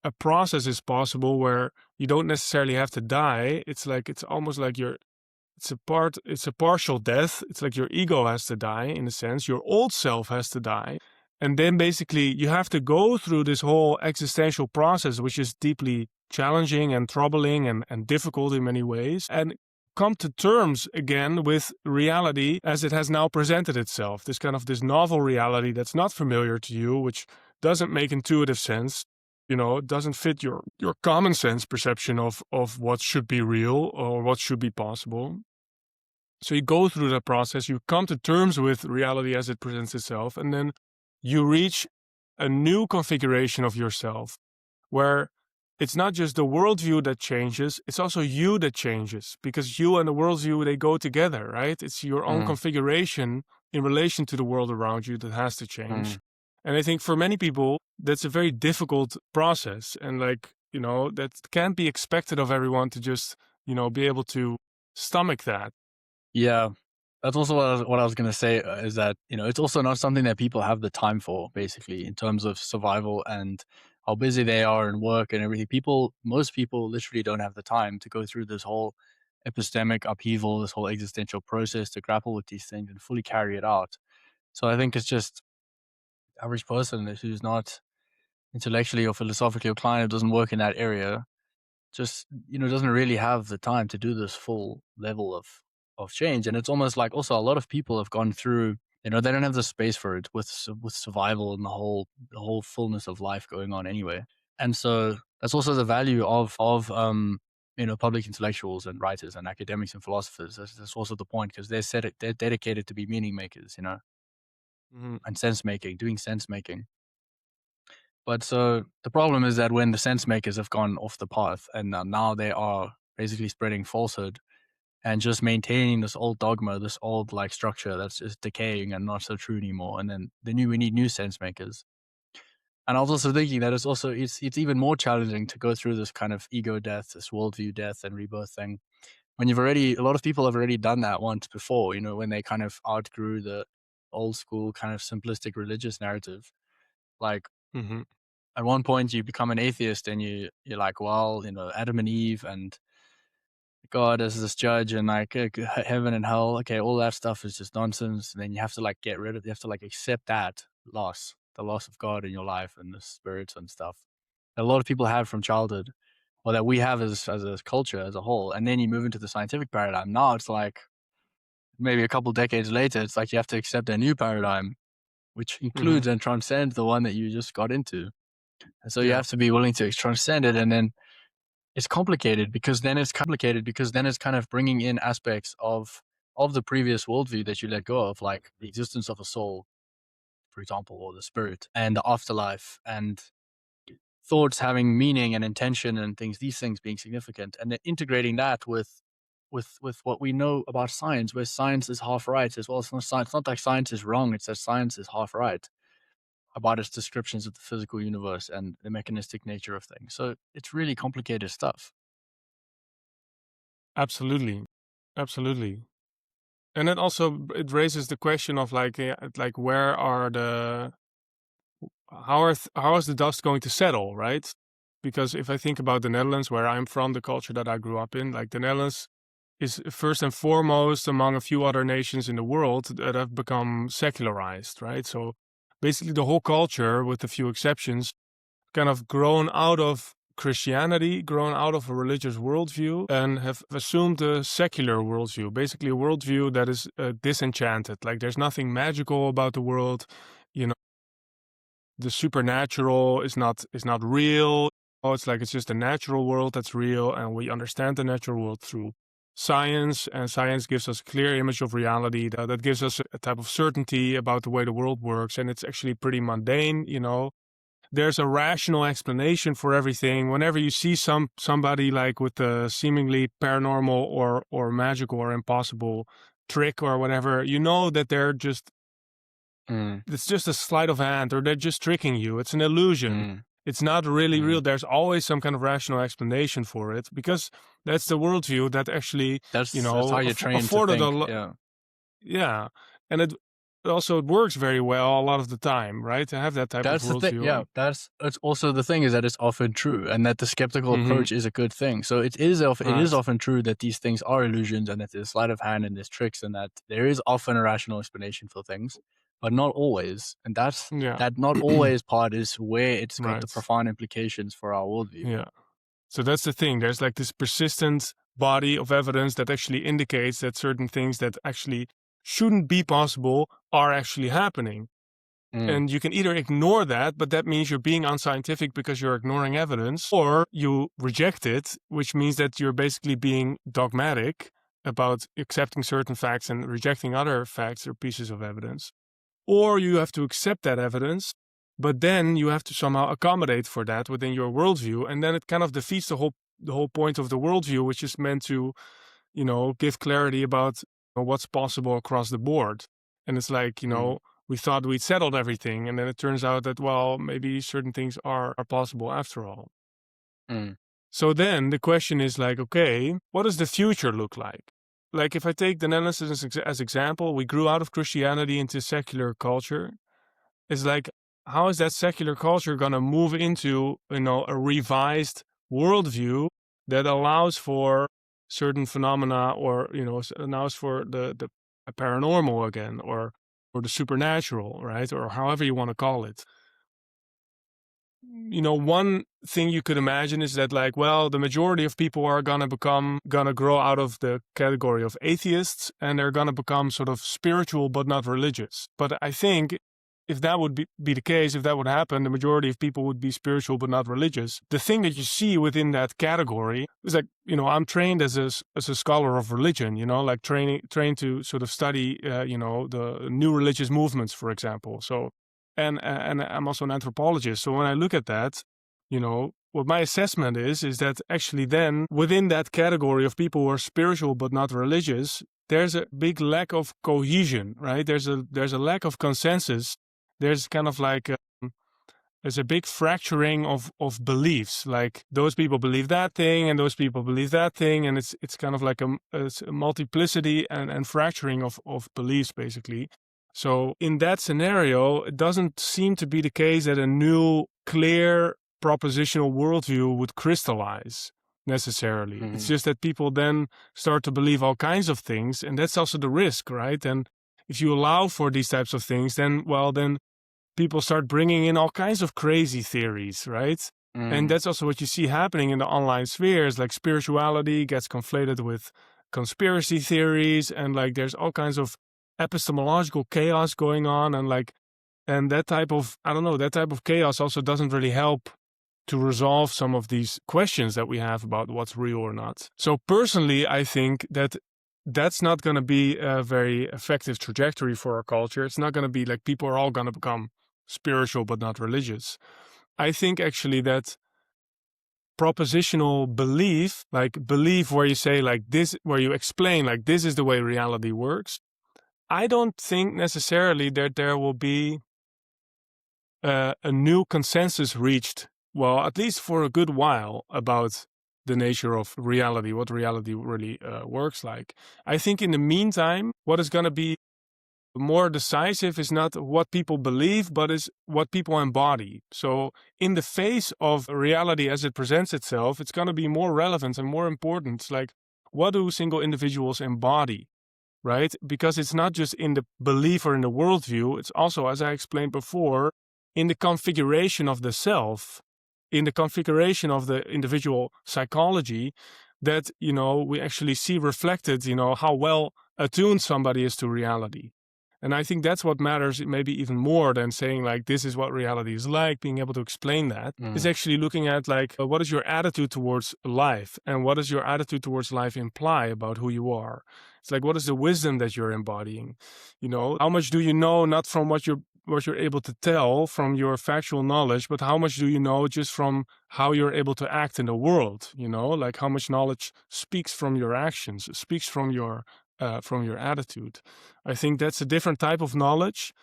a process is possible where you don't necessarily have to die. It's almost like it's a partial death. It's like your ego has to die, in a sense. Your old self has to die. And then basically you have to go through this whole existential process, which is deeply challenging and troubling and difficult in many ways, and come to terms again with reality as it has now presented itself. This novel reality that's not familiar to you, which doesn't make intuitive sense. It doesn't fit your common sense perception of what should be real or what should be possible. So you go through that process, you come to terms with reality as it presents itself, and then you reach a new configuration of yourself where it's not just the worldview that changes, it's also you that changes, because you and the worldview, they go together, right? It's your own configuration in relation to the world around you that has to change. And I think for many people, that's a very difficult process. And that can't be expected of everyone to just, be able to stomach that. Yeah. That's also what I was going to say, is that, it's also not something that people have the time for, basically, in terms of survival and how busy they are in work and everything. Most people literally don't have the time to go through this whole epistemic upheaval, this whole existential process, to grapple with these things and fully carry it out. So I think it's just average person who's not intellectually or philosophically inclined, who doesn't work in that area, just doesn't really have the time to do this full level of change. And it's almost like also a lot of people have gone through, they don't have the space for it with survival and the whole fullness of life going on anyway. And so that's also the value of public intellectuals and writers and academics and philosophers. That's also the point, because they're dedicated to be meaning makers, and doing sense making. But so the problem is that when the sense makers have gone off the path and now they are basically spreading falsehood and just maintaining this old dogma, this old structure that's just decaying and not so true anymore. And then we need new sense makers. And I was also thinking that it's even more challenging to go through this kind of ego death, this worldview death and rebirth thing, when a lot of people have already done that once before, when they kind of outgrew the old school kind of simplistic religious narrative. Like, at one point you become an atheist and you're like, well, Adam and Eve and God as this judge and heaven and hell. Okay, all that stuff is just nonsense. And then you have to you have to accept that loss, the loss of God in your life and the spirits and stuff that a lot of people have from childhood, or that we have as a culture as a whole. And then you move into the scientific paradigm. Now it's like maybe a couple decades later, it's like you have to accept a new paradigm, which includes and transcends the one that you just got into. And so you have to be willing to transcend it. And then it's complicated because then it's kind of bringing in aspects of the previous worldview that you let go of, like the existence of a soul, for example, or the spirit and the afterlife and thoughts having meaning and intention and these things being significant, and then integrating that with what we know about science, where science is half right as well. It's not like science is wrong, it's that science is half right about its descriptions of the physical universe and the mechanistic nature of things. So it's really complicated stuff. Absolutely. And then also it raises the question of where are how is the dust going to settle, right? Because if I think about the Netherlands, where I'm from, the culture that I grew up in, the Netherlands is first and foremost among a few other nations in the world that have become secularized, right? So basically the whole culture, with a few exceptions, kind of grown out of Christianity, grown out of a religious worldview, and have assumed a secular worldview, basically a worldview that is disenchanted. There's nothing magical about the world, the supernatural is not real. Oh, it's like it's just a natural world that's real, and we understand the natural world through science, and science gives us a clear image of reality that gives us a type of certainty about the way the world works, and it's actually pretty mundane, There's a rational explanation for everything. Whenever you see somebody like with a seemingly paranormal or magical or impossible trick or whatever, you know that they're just it's just a sleight of hand, or they're just tricking you. It's an illusion. It's not really real. There's always some kind of rational explanation for it, because that's the worldview that actually, that's how you're trained to think. Yeah, and it also works very well a lot of the time, right? To have that type of worldview. That's the thing. Yeah, that's also the thing, is that it's often true, and that the skeptical approach is a good thing. So it is often true that these things are illusions, and that there's sleight of hand and there's tricks, and that there is often a rational explanation for things, but not always. And that not always part is where it's got the profound implications for our worldview. Yeah. So that's the thing. There's like this persistent body of evidence that actually indicates that certain things that actually shouldn't be possible are actually happening. And you can either ignore that, but that means you're being unscientific because you're ignoring evidence, or you reject it, which means that you're basically being dogmatic about accepting certain facts and rejecting other facts or pieces of evidence. Or you have to accept that evidence, but then you have to somehow accommodate for that within your worldview, and then it kind of defeats the whole point of the worldview, which is meant to, give clarity about what's possible across the board. And it's like, we thought we'd settled everything, and then it turns out that, well, maybe certain things are possible after all. So then the question is like, okay, what does the future look like? Like, if I take the Netherlands as example, we grew out of Christianity into secular culture. It's like, how is that secular culture going to move into, a revised worldview that allows for certain phenomena, or, allows for the paranormal again, or the supernatural, right? Or however you want to call it. One thing you could imagine is that, like, well, the majority of people are gonna grow out of the category of atheists, and they're gonna become sort of spiritual but not religious. But I think if that would be the case, if that would happen, the majority of people would be spiritual but not religious. The thing that you see within that category is like, I'm trained as a scholar of religion, like trained to sort of study, the new religious movements, for example. So, and I'm also an anthropologist. So when I look at that, what my assessment is that actually then within that category of people who are spiritual but not religious, there's a big lack of cohesion, right? There's a lack of consensus. There's kind of like there's a big fracturing of beliefs. Like, those people believe that thing, and those people believe that thing, and it's kind of like it's a multiplicity and fracturing of beliefs, basically. So in that scenario, it doesn't seem to be the case that a new, clear, propositional worldview would crystallize necessarily. It's just that people then start to believe all kinds of things, and that's also the risk, right? And if you allow for these types of things, then people start bringing in all kinds of crazy theories, right? And that's also what you see happening in the online spheres. Like, spirituality gets conflated with conspiracy theories, and like there's all kinds of epistemological chaos going on, and that type of chaos also doesn't really help to resolve some of these questions that we have about what's real or not. So personally, I think that that's not going to be a very effective trajectory for our culture. It's not going to be like people are all going to become spiritual but not religious. I think actually that propositional belief, like belief where you say like this, where you explain like this is the way reality works, I don't think necessarily that there will be a new consensus reached, well, at least for a good while, about the nature of reality, what reality really works like. I think in the meantime, what is going to be more decisive is not what people believe, but is what people embody. So in the face of reality as it presents itself, it's going to be more relevant and more important. It's like, what do single individuals embody, right? Because it's not just in the belief or in the worldview, it's also, as I explained before, in the configuration of the self, in the configuration of the individual psychology, that, we actually see reflected, how well attuned somebody is to reality. And I think that's what matters maybe even more than saying like, this is what reality is like, being able to explain that is actually looking at like, what is your attitude towards life and what does your attitude towards life imply about who you are? It's like, what is the wisdom that you're embodying? You know, how much do you know, not from what you're able to tell from your factual knowledge, but how much do you know just from how you're able to act in the world? You know, like how much knowledge speaks from your actions, speaks from your attitude. I think that's a different type of knowledge.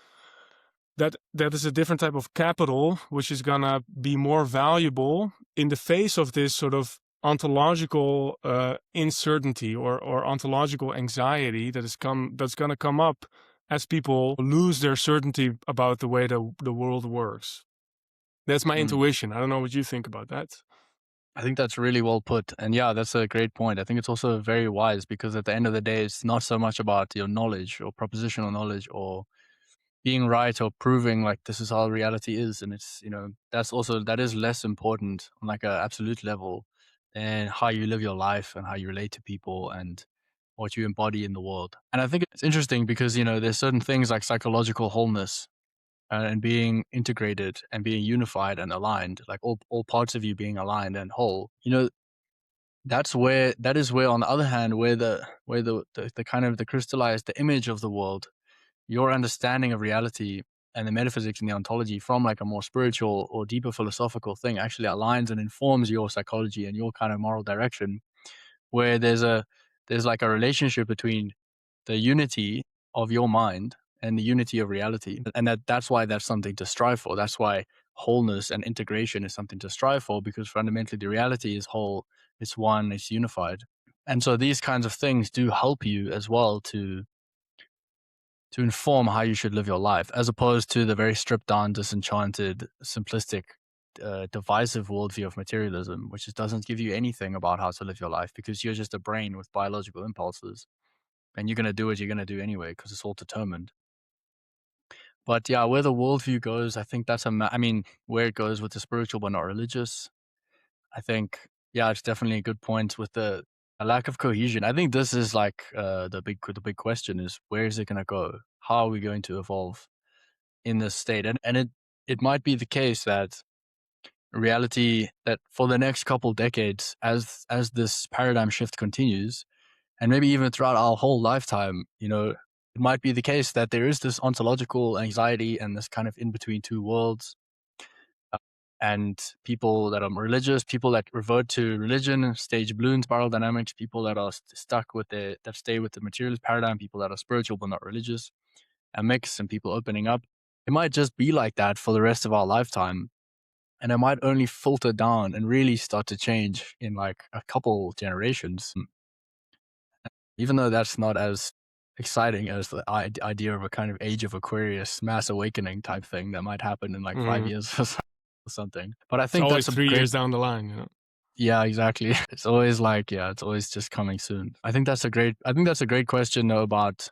That is a different type of capital, which is gonna be more valuable in the face of this sort of ontological uncertainty or ontological anxiety that's gonna come up as people lose their certainty about the way the world works. That's my intuition. I don't know what you think about that. I think that's really well put. And yeah, that's a great point. I think it's also very wise because at the end of the day, it's not so much about your knowledge or propositional knowledge or being right or proving like this is how reality is. And it's, you know, that is less important on like an absolute level than how you live your life and how you relate to people and what you embody in the world. And I think it's interesting because, you know, there's certain things like psychological wholeness and being integrated and being unified and aligned, like all parts of you being aligned and whole. You know, that is where on the other hand, where the kind of the crystallized, the image of the world, your understanding of reality and the metaphysics and the ontology from like a more spiritual or deeper philosophical thing actually aligns and informs your psychology and your kind of moral direction, where there's like a relationship between the unity of your mind and the unity of reality. And that's why that's something to strive for. That's why wholeness and integration is something to strive for, because fundamentally the reality is whole, it's one, it's unified. And so these kinds of things do help you as well to inform how you should live your life, as opposed to the very stripped down, disenchanted, simplistic, divisive worldview of materialism, which just doesn't give you anything about how to live your life because you're just a brain with biological impulses and you're going to do what you're going to do anyway because it's all determined. But yeah, where the worldview goes, I think that's where it goes with the spiritual but not religious. I think, yeah, it's definitely a good point with the lack of cohesion. I think this is like the big question is, where is it going to go? How are we going to evolve in this state? And it might be the case that reality, that for the next couple decades, as this paradigm shift continues, and maybe even throughout our whole lifetime, you know, it might be the case that there is this ontological anxiety and this kind of in between two worlds. And people that are religious, people that revert to religion, stage balloon spiral dynamics, people that are stuck with that stay with the materialist paradigm, people that are spiritual but not religious, a mix, and people opening up. It might just be like that for the rest of our lifetime. And it might only filter down and really start to change in like a couple generations. Even though that's not as exciting as the idea of a kind of age of Aquarius mass awakening type thing that might happen in like 5 years or something. But I think it's always that's 3 years down the line, you know. Yeah, exactly. It's always like, yeah, it's always just coming soon. I think that's a great question though, about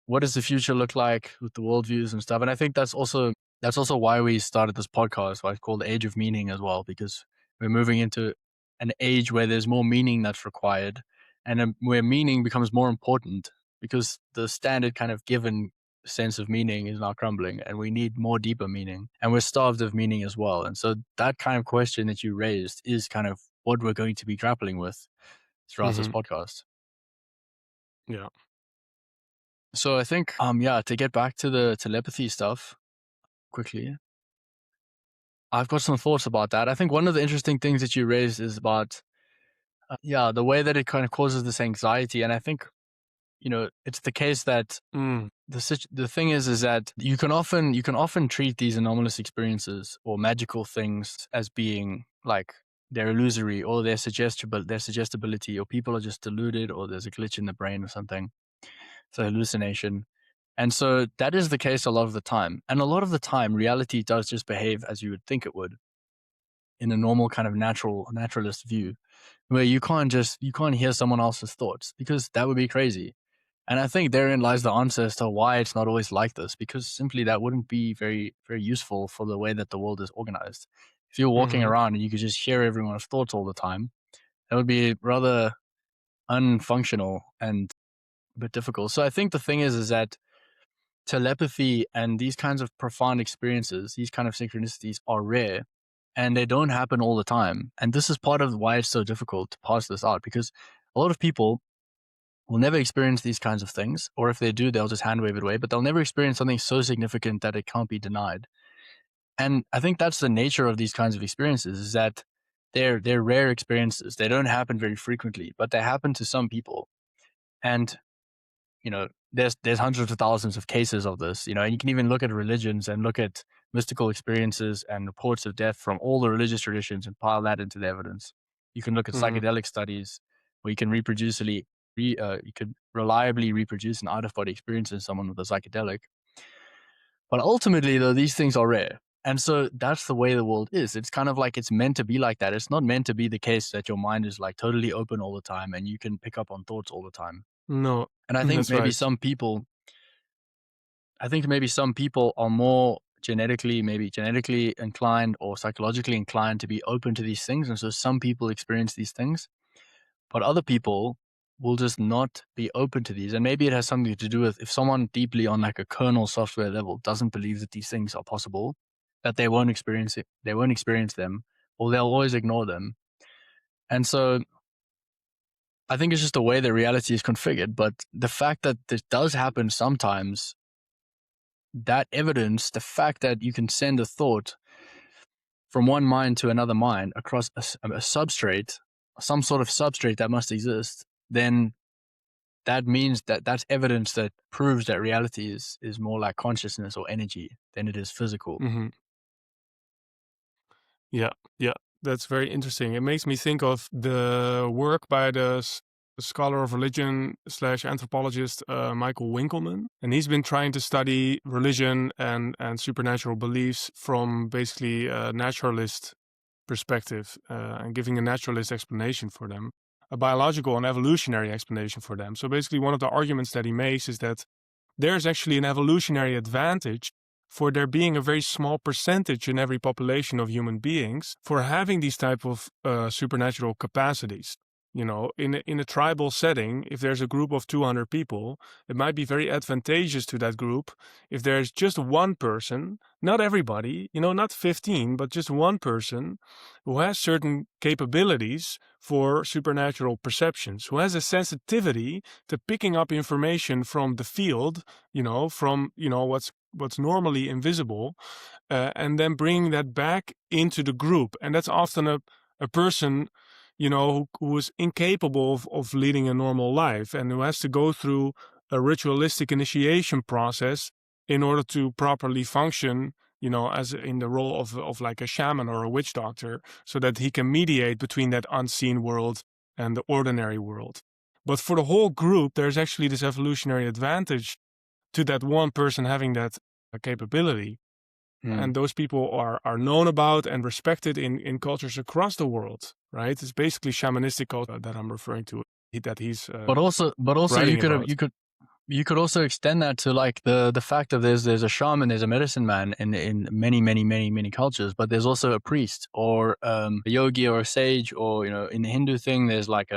what does the future look like with the worldviews and stuff. And I think that's also why we started this podcast, why it's called the Age of Meaning as well, because we're moving into an age where there's more meaning that's required and where meaning becomes more important because the standard kind of given sense of meaning is now crumbling and we need more deeper meaning and we're starved of meaning as well. And so that kind of question that you raised is kind of what we're going to be grappling with throughout this podcast. Yeah. So I think, to get back to the telepathy stuff quickly, I've got some thoughts about that. I think one of the interesting things that you raised is about, the way that it kind of causes this anxiety. And I think, you know, it's the case that the thing is that you can often treat these anomalous experiences or magical things as being like they're illusory or they're suggestibility, or people are just deluded, or there's a glitch in the brain or something. It's a hallucination. And so that is the case a lot of the time. And a lot of the time, reality does just behave as you would think it would in a normal kind of naturalist view, where you can't hear someone else's thoughts because that would be crazy. And I think therein lies the answer as to why it's not always like this, because simply that wouldn't be very, very useful for the way that the world is organized. If you're walking around and you could just hear everyone's thoughts all the time, that would be rather unfunctional and a bit difficult. So I think the thing is that telepathy and these kinds of profound experiences, these kind of synchronicities are rare and they don't happen all the time. And this is part of why it's so difficult to parse this out, because a lot of people will never experience these kinds of things, or if they do, they'll just hand wave it away, but they'll never experience something so significant that it can't be denied. And I think that's the nature of these kinds of experiences, is that they're rare experiences. They don't happen very frequently, but they happen to some people. And there's hundreds of thousands of cases of this, and you can even look at religions and look at mystical experiences and reports of death from all the religious traditions and pile that into the evidence. You can look at psychedelic studies where you can you can reliably reproduce an out-of-body experience in someone with a psychedelic. But ultimately, though, these things are rare. And so that's the way the world is. It's kind of like it's meant to be like that. It's not meant to be the case that your mind is like totally open all the time and you can pick up on thoughts all the time. No. And I think That's maybe right. some people are more genetically inclined or psychologically inclined to be open to these things. And so some people experience these things, but other people will just not be open to these. And maybe it has something to do with if someone deeply on like a kernel software level doesn't believe that these things are possible, that they won't experience it, they won't experience them, or they'll always ignore them. And so I think it's just the way that reality is configured. But the fact that this does happen sometimes, that evidence, the fact that you can send a thought from one mind to another mind across a substrate, some sort of substrate that must exist, then that means that that's evidence that proves that reality is more like consciousness or energy than it is physical. Yeah, that's very interesting. It makes me think of the work by the scholar of religion / anthropologist Michael Winkelmann, and he's been trying to study religion and supernatural beliefs from basically a naturalist perspective and giving a naturalist explanation for them, a biological and evolutionary explanation for them. So basically one of the arguments that he makes is that there's actually an evolutionary advantage for there being a very small percentage in every population of human beings for having these type of supernatural capacities. In a tribal setting, if there's a group of 200 people, it might be very advantageous to that group if there's just one person, not everybody, not 15, but just one person who has certain capabilities for supernatural perceptions, who has a sensitivity to picking up information from the field, from what's normally invisible, and then bringing that back into the group. And that's often a person who is incapable of leading a normal life and who has to go through a ritualistic initiation process in order to properly function, as in the role of like a shaman or a witch doctor, so that he can mediate between that unseen world and the ordinary world. But for the whole group, there's actually this evolutionary advantage to that one person having that capability. And those people are known about and respected in cultures across the world, right? It's basically shamanistic culture that I'm referring to, that he's but also you could also extend that to like the fact that there's a shaman, there's a medicine man in many cultures, but there's also a priest or a yogi or a sage, or in the Hindu thing there's like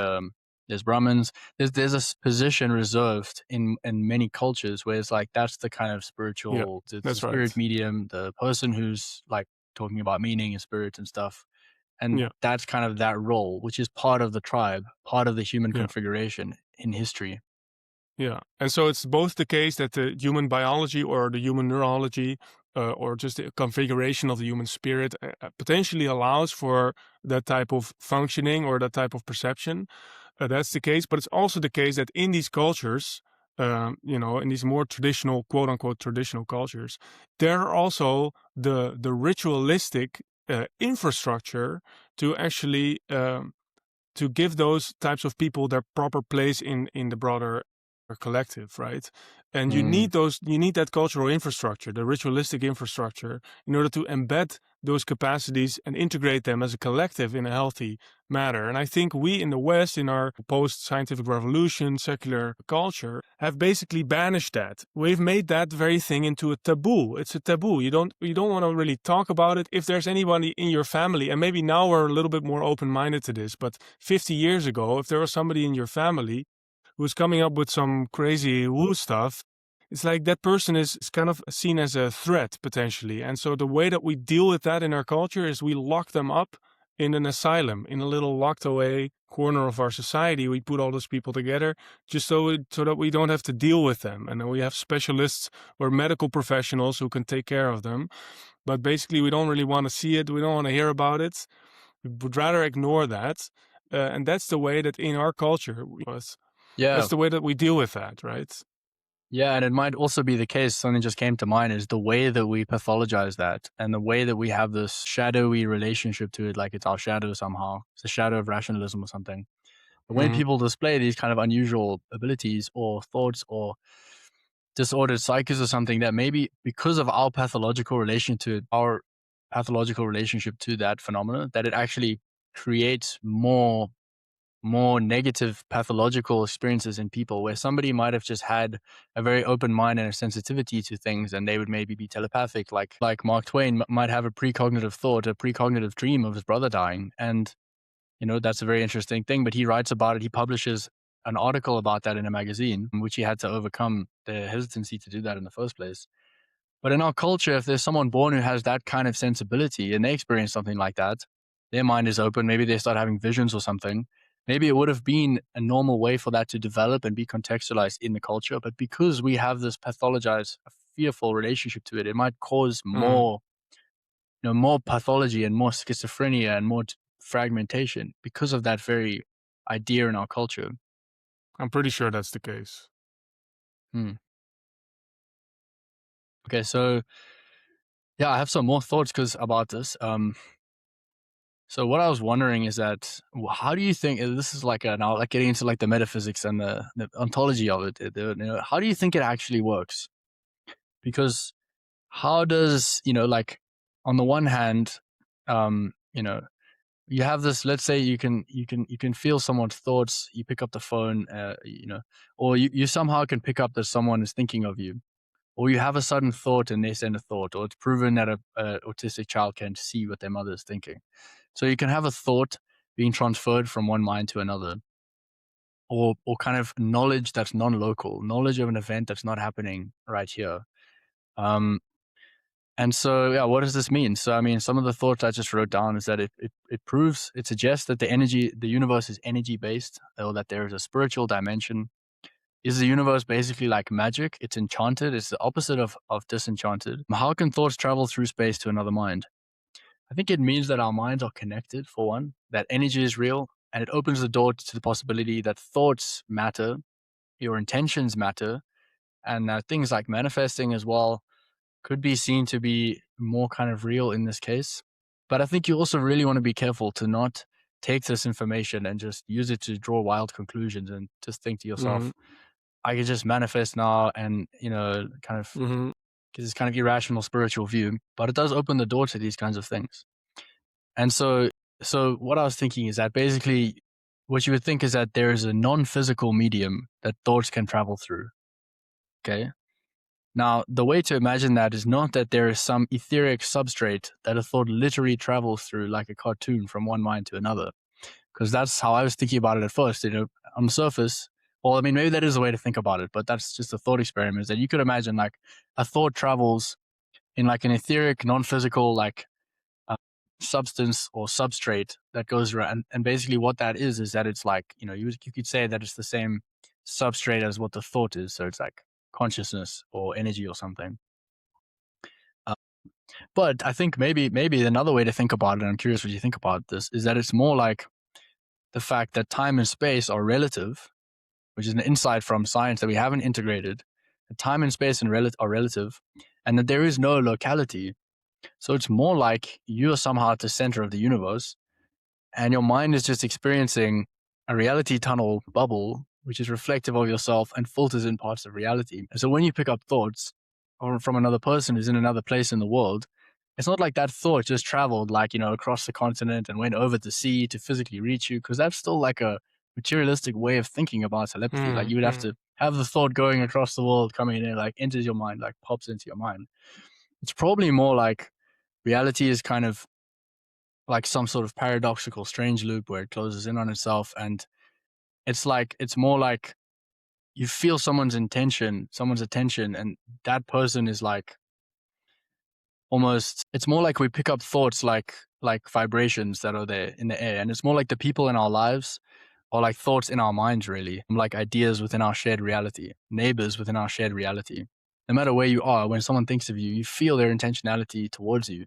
there's Brahmins. There's a position reserved in many cultures where it's like that's the kind of spiritual, the spirit medium, the person who's like talking about meaning and spirit and stuff. And that's kind of that role, which is part of the tribe, part of the human configuration in history. Yeah, and so it's both the case that the human biology or the human neurology or just the configuration of the human spirit potentially allows for that type of functioning or that type of perception. That's the case, but it's also the case that in these cultures, in these more traditional, quote unquote, traditional cultures, there are also the ritualistic infrastructure to actually to give those types of people their proper place in the broader collective, right? And you need that cultural infrastructure, the ritualistic infrastructure, in order to embed those capacities and integrate them as a collective in a healthy manner. And I think we in the West, in our post-scientific revolution, secular culture, have basically banished that. We've made that very thing into a taboo. It's a taboo. You don't want to really talk about it. If there's anybody in your family, and maybe now we're a little bit more open-minded to this, but 50 years ago, if there was somebody in your family who's coming up with some crazy woo stuff, it's like that person is kind of seen as a threat potentially. And so the way that we deal with that in our culture is we lock them up in an asylum, in a little locked away corner of our society. We put all those people together just so that we don't have to deal with them. And then we have specialists or medical professionals who can take care of them. But basically, we don't really want to see it. We don't want to hear about it. We would rather ignore that. And that's the way that in our culture, that's the way that we deal with that, right? Yeah, and it might also be the case, something just came to mind, is the way that we pathologize that and the way that we have this shadowy relationship to it, like it's our shadow somehow. It's the shadow of rationalism or something. But when people display these kind of unusual abilities or thoughts or disordered psyches or something, that maybe because of our pathological relationship to that phenomena, that it actually creates more negative pathological experiences in people, where somebody might have just had a very open mind and a sensitivity to things, and they would maybe be telepathic, like Mark Twain might have a precognitive thought, a precognitive dream of his brother dying. And, that's a very interesting thing, but he writes about it. He publishes an article about that in a magazine, in which he had to overcome the hesitancy to do that in the first place. But in our culture, if there's someone born who has that kind of sensibility and they experience something like that, their mind is open, maybe they start having visions or something, maybe it would have been a normal way for that to develop and be contextualized in the culture. But because we have this pathologized, fearful relationship to it, it might cause more, more pathology and more schizophrenia and more fragmentation because of that very idea in our culture. I'm pretty sure that's the case. Okay, so yeah, I have some more thoughts about this. So what I was wondering is that, how do you think, this is now like getting into like the metaphysics and the ontology of it, how do you think it actually works? Because how does, like on the one hand, you have this, let's say you can feel someone's thoughts, you pick up the phone, or you somehow can pick up that someone is thinking of you, or you have a sudden thought and they send a thought, or it's proven that a autistic child can see what their mother is thinking. So you can have a thought being transferred from one mind to another, or kind of knowledge that's non-local, knowledge of an event that's not happening right here. And so, yeah, what does this mean? So, I mean, some of the thoughts I just wrote down is that it suggests that the universe is energy-based, or that there is a spiritual dimension. Is the universe basically like magic? It's enchanted. It's the opposite of disenchanted. How can thoughts travel through space to another mind? I think it means that our minds are connected, for one, that energy is real, and it opens the door to the possibility that thoughts matter, your intentions matter, and things like manifesting as well could be seen to be more kind of real in this case. But I think you also really want to be careful to not take this information and just use it to draw wild conclusions and just think to yourself, I can just manifest now, and, kind of get this kind of irrational spiritual view. But it does open the door to these kinds of things. And so what I was thinking is that basically what you would think is that there is a non-physical medium that thoughts can travel through. Okay. Now, the way to imagine that is not that there is some etheric substrate that a thought literally travels through like a cartoon from one mind to another. Because that's how I was thinking about it at first, on the surface. Well, I mean, maybe that is a way to think about it, but that's just a thought experiment. That you could imagine like a thought travels in like an etheric, non-physical, like substance or substrate that goes around. And basically what that is that it's like, you could say that it's the same substrate as what the thought is. So it's like consciousness or energy or something. But I think maybe another way to think about it, and I'm curious what you think about this, is that it's more like the fact that time and space are relative, which is an insight from science that we haven't integrated. That time and space are relative, and that there is no locality. So it's more like you're somehow at the center of the universe, and your mind is just experiencing a reality tunnel bubble, which is reflective of yourself and filters in parts of reality. And so when you pick up thoughts or from another person who's in another place in the world, it's not like that thought just traveled across the continent and went over the sea to physically reach you, because that's still like a materialistic way of thinking about telepathy. Like you would have to have the thought going across the world, coming in, like enters your mind, like pops into your mind. It's probably more like reality is kind of like some sort of paradoxical strange loop where it closes in on itself, and it's more like you feel someone's attention, and that person is like almost, it's more like we pick up thoughts like vibrations that are there in the air. And it's more like the people in our lives are like thoughts in our minds, really, like ideas within our shared reality, neighbors within our shared reality. No matter where you are, when someone thinks of you, you feel their intentionality towards you.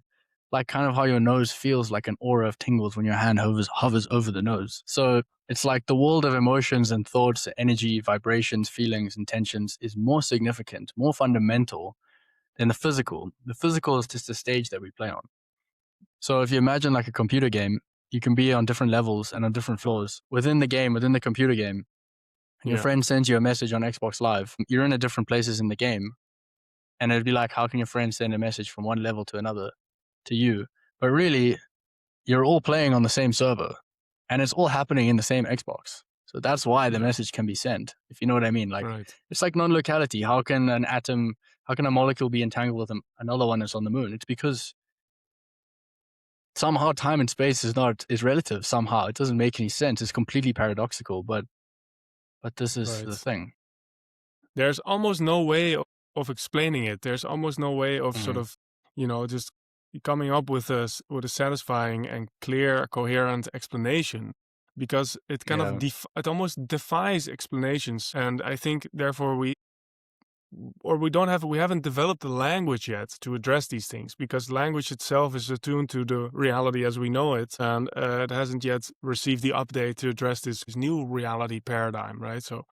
Like kind of how your nose feels like an aura of tingles when your hand hovers over the nose. So it's like the world of emotions and thoughts, energy, vibrations, feelings, intentions is more significant, more fundamental than the physical. The physical is just a stage that we play on. So if you imagine like a computer game, you can be on different levels and on different floors within the game, within the computer game. And your friend sends you a message on Xbox Live. You're in a different places in the game. And it'd be like, how can your friend send a message from one level to another to you? But really, you're all playing on the same server and it's all happening in the same Xbox. So that's why the message can be sent, if you know what I mean. Like, It's like non-locality. How can a molecule be entangled with another one that's on the moon? It's because somehow time and space is relative. Somehow it doesn't make any sense. It's completely paradoxical, but this is the thing. There's almost no way of explaining it. There's almost no way of sort of, just coming up with a satisfying and clear, coherent explanation, because it kind of it almost defies explanations. And I think therefore we haven't developed the language yet to address these things, because language itself is attuned to the reality as we know it, and it hasn't yet received the update to address this new reality paradigm, right? So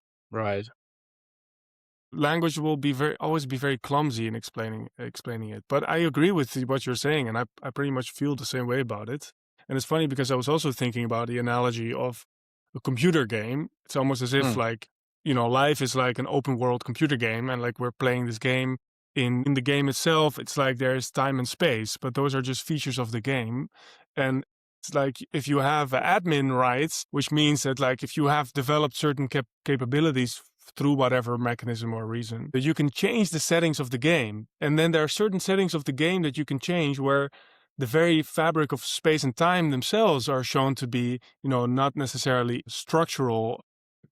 language will always be very clumsy in explaining it. But I agree with what you're saying, and I pretty much feel the same way about it. And it's funny because I was also thinking about the analogy of a computer game. It's almost as if like, life is like an open world computer game, and like we're playing this game. In the game itself, it's like there's time and space, but those are just features of the game. And it's like if you have admin rights, which means that like if you have developed certain capabilities through whatever mechanism or reason, that you can change the settings of the game. And then there are certain settings of the game that you can change where the very fabric of space and time themselves are shown to be, not necessarily structural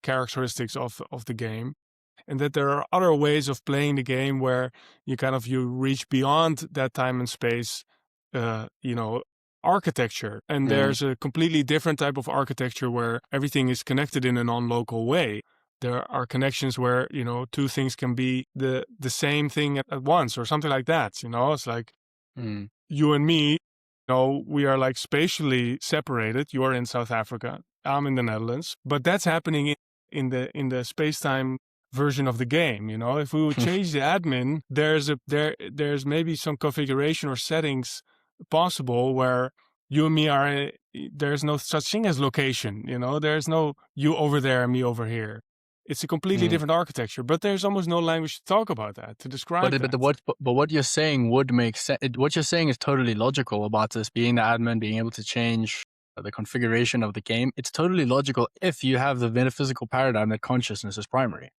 characteristics of the game. And that there are other ways of playing the game where you reach beyond that time and space, architecture. And there's a completely different type of architecture where everything is connected in a non-local way. There are connections where, two things can be the same thing at once or something like that. It's like you and me, we are like spatially separated. You're in South Africa, I'm in the Netherlands, but that's happening in the space-time version of the game. If we would change the admin, there's maybe some configuration or settings possible where you and me there's no such thing as location. There's no you over there and me over here. It's a completely different architecture, but there's almost no language to talk about that, to describe that. But what you're saying would make sense. What you're saying is totally logical about this being the admin, being able to change the configuration of the game. It's totally logical if you have the metaphysical paradigm that consciousness is primary.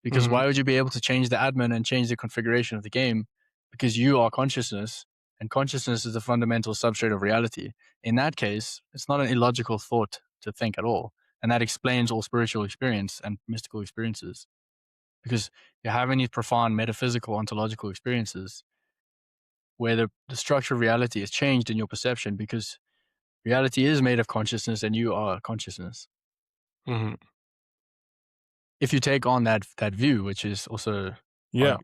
Because why would you be able to change the admin and change the configuration of the game? Because you are consciousness, and consciousness is the fundamental substrate of reality. In that case, it's not an illogical thought to think at all. And that explains all spiritual experience and mystical experiences. Because you're having these profound metaphysical, ontological experiences where the structure of reality is changed in your perception, because reality is made of consciousness and you are consciousness. If you take on that view, which is also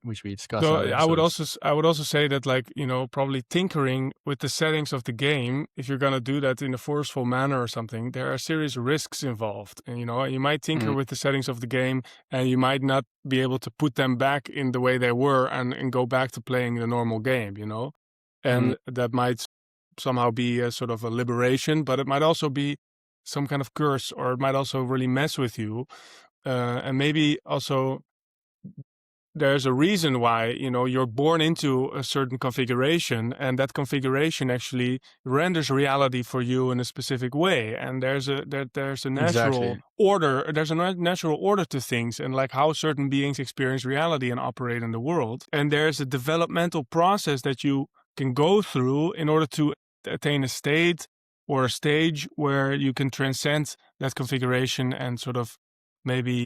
which we discussed. So I would also say that, like, probably tinkering with the settings of the game, if you're gonna do that in a forceful manner or something, there are serious risks involved. And you might tinker with the settings of the game, and you might not be able to put them back in the way they were and go back to playing the normal game. And that might somehow be a sort of a liberation, but it might also be some kind of curse, or it might also really mess with you. And maybe also there's a reason why, you're born into a certain configuration, and that configuration actually renders reality for you in a specific way. And there's a natural order. There's a natural order to things, and like how certain beings experience reality and operate in the world. And there's a developmental process that you can go through in order to attain a state or a stage where you can transcend that configuration and sort of maybe,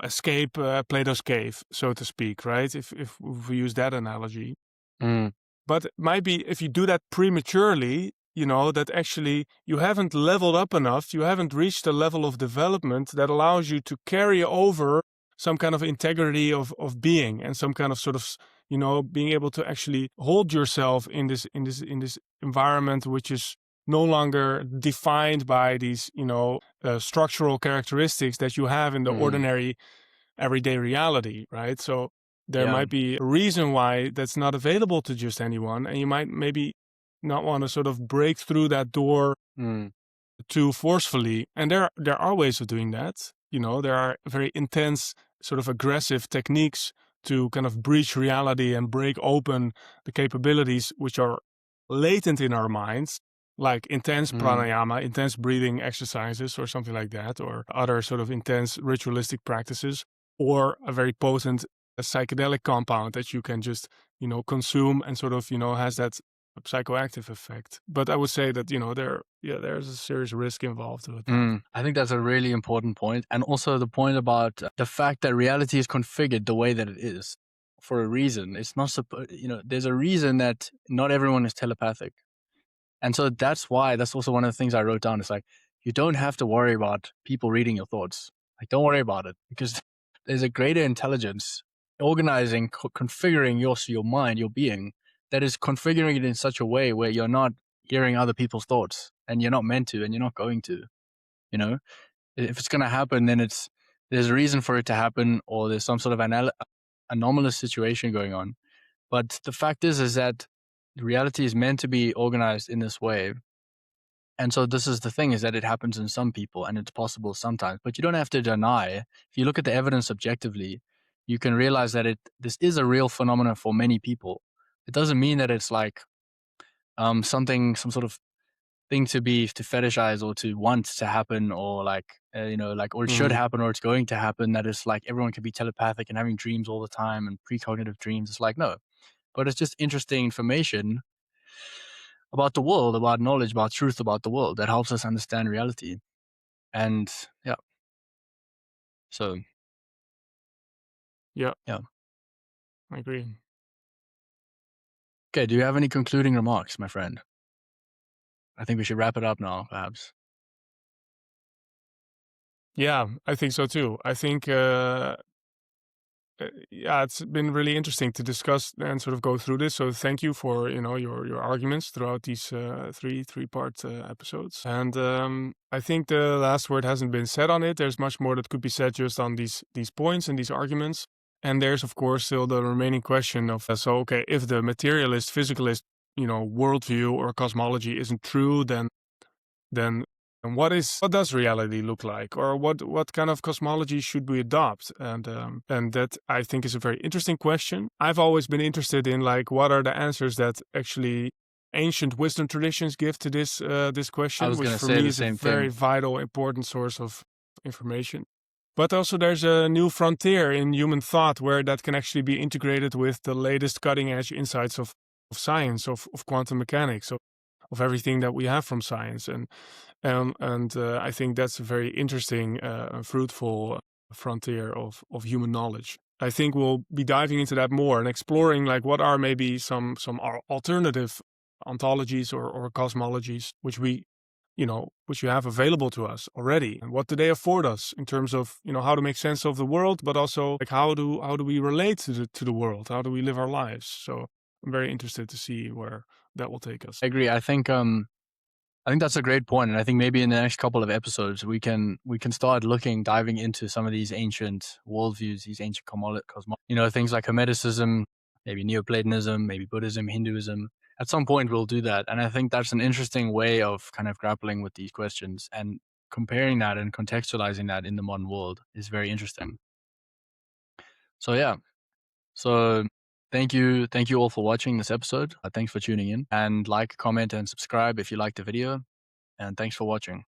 escape Plato's cave, so to speak, right? If we use that analogy. But it might be if you do that prematurely, that actually you haven't leveled up enough, you haven't reached a level of development that allows you to carry over some kind of integrity of being and some kind of sort of, being able to actually hold yourself in this environment, which is no longer defined by these, structural characteristics that you have in the ordinary everyday reality, right? So there might be a reason why that's not available to just anyone, and you might maybe not want to sort of break through that door too forcefully. And there are ways of doing that. There are very intense, sort of aggressive techniques to kind of breach reality and break open the capabilities which are latent in our minds, like intense pranayama, intense breathing exercises or something like that, or other sort of intense ritualistic practices, or a very potent psychedelic compound that you can just, consume and sort of, has that psychoactive effect. But I would say that, there's a serious risk involved with that. I think that's a really important point. And also the point about the fact that reality is configured the way that it is for a reason. It's not supposed, there's a reason that not everyone is telepathic. And so that's also one of the things I wrote down. It's like, you don't have to worry about people reading your thoughts. Like, don't worry about it, because there's a greater intelligence organizing, configuring your mind, your being, that is configuring it in such a way where you're not hearing other people's thoughts, and you're not meant to, and you're not going to. If it's going to happen, then there's a reason for it to happen, or there's some sort of anomalous situation going on. But the fact is that reality is meant to be organized in this way. And so this is the thing, is that it happens in some people, and it's possible sometimes, but you don't have to deny. If you look at the evidence objectively, you can realize that this is a real phenomenon for many people. It doesn't mean that it's like some sort of thing to fetishize or to want to happen, or like, or it should happen, or it's going to happen, that it's like everyone can be telepathic and having dreams all the time and precognitive dreams. It's like, no, but it's just interesting information about the world, about knowledge, about truth, about the world, that helps us understand reality. And yeah. So. Yeah. Yeah. I agree. Okay. Do you have any concluding remarks, my friend? I think we should wrap it up now, perhaps. Yeah, I think so too. I think, it's been really interesting to discuss and sort of go through this. So thank you for, your arguments throughout these three-part episodes. And I think the last word hasn't been said on it. There's much more that could be said just on these points and these arguments. And there's, of course, still the remaining question of, if the materialist, physicalist, worldview or cosmology isn't true, then what does reality look like, or what kind of cosmology should we adopt? And that, I think, is a very interesting question. I've always been interested in, like, what are the answers that actually ancient wisdom traditions give to this question, which for me is a very vital, important source of information. But also there's a new frontier in human thought where that can actually be integrated with the latest cutting edge insights of science, of quantum mechanics, of everything that we have from science. And I think that's a very interesting, fruitful frontier of human knowledge. I think we'll be diving into that more and exploring, like, what are maybe some alternative ontologies or cosmologies which you have available to us already, and what do they afford us in terms of, how to make sense of the world, but also, like, how do we relate to the world? How do we live our lives? So I'm very interested to see where that will take us. I agree. I think that's a great point, and I think maybe in the next couple of episodes we can start diving into some of these ancient worldviews, these ancient things like Hermeticism, maybe Neoplatonism, maybe Buddhism, Hinduism. At some point we'll do that, and I think that's an interesting way of kind of grappling with these questions, and comparing that and contextualizing that in the modern world is very interesting. So yeah, thank you all for watching this episode. Thanks for tuning in, and like, comment, and subscribe if you liked the video, and thanks for watching.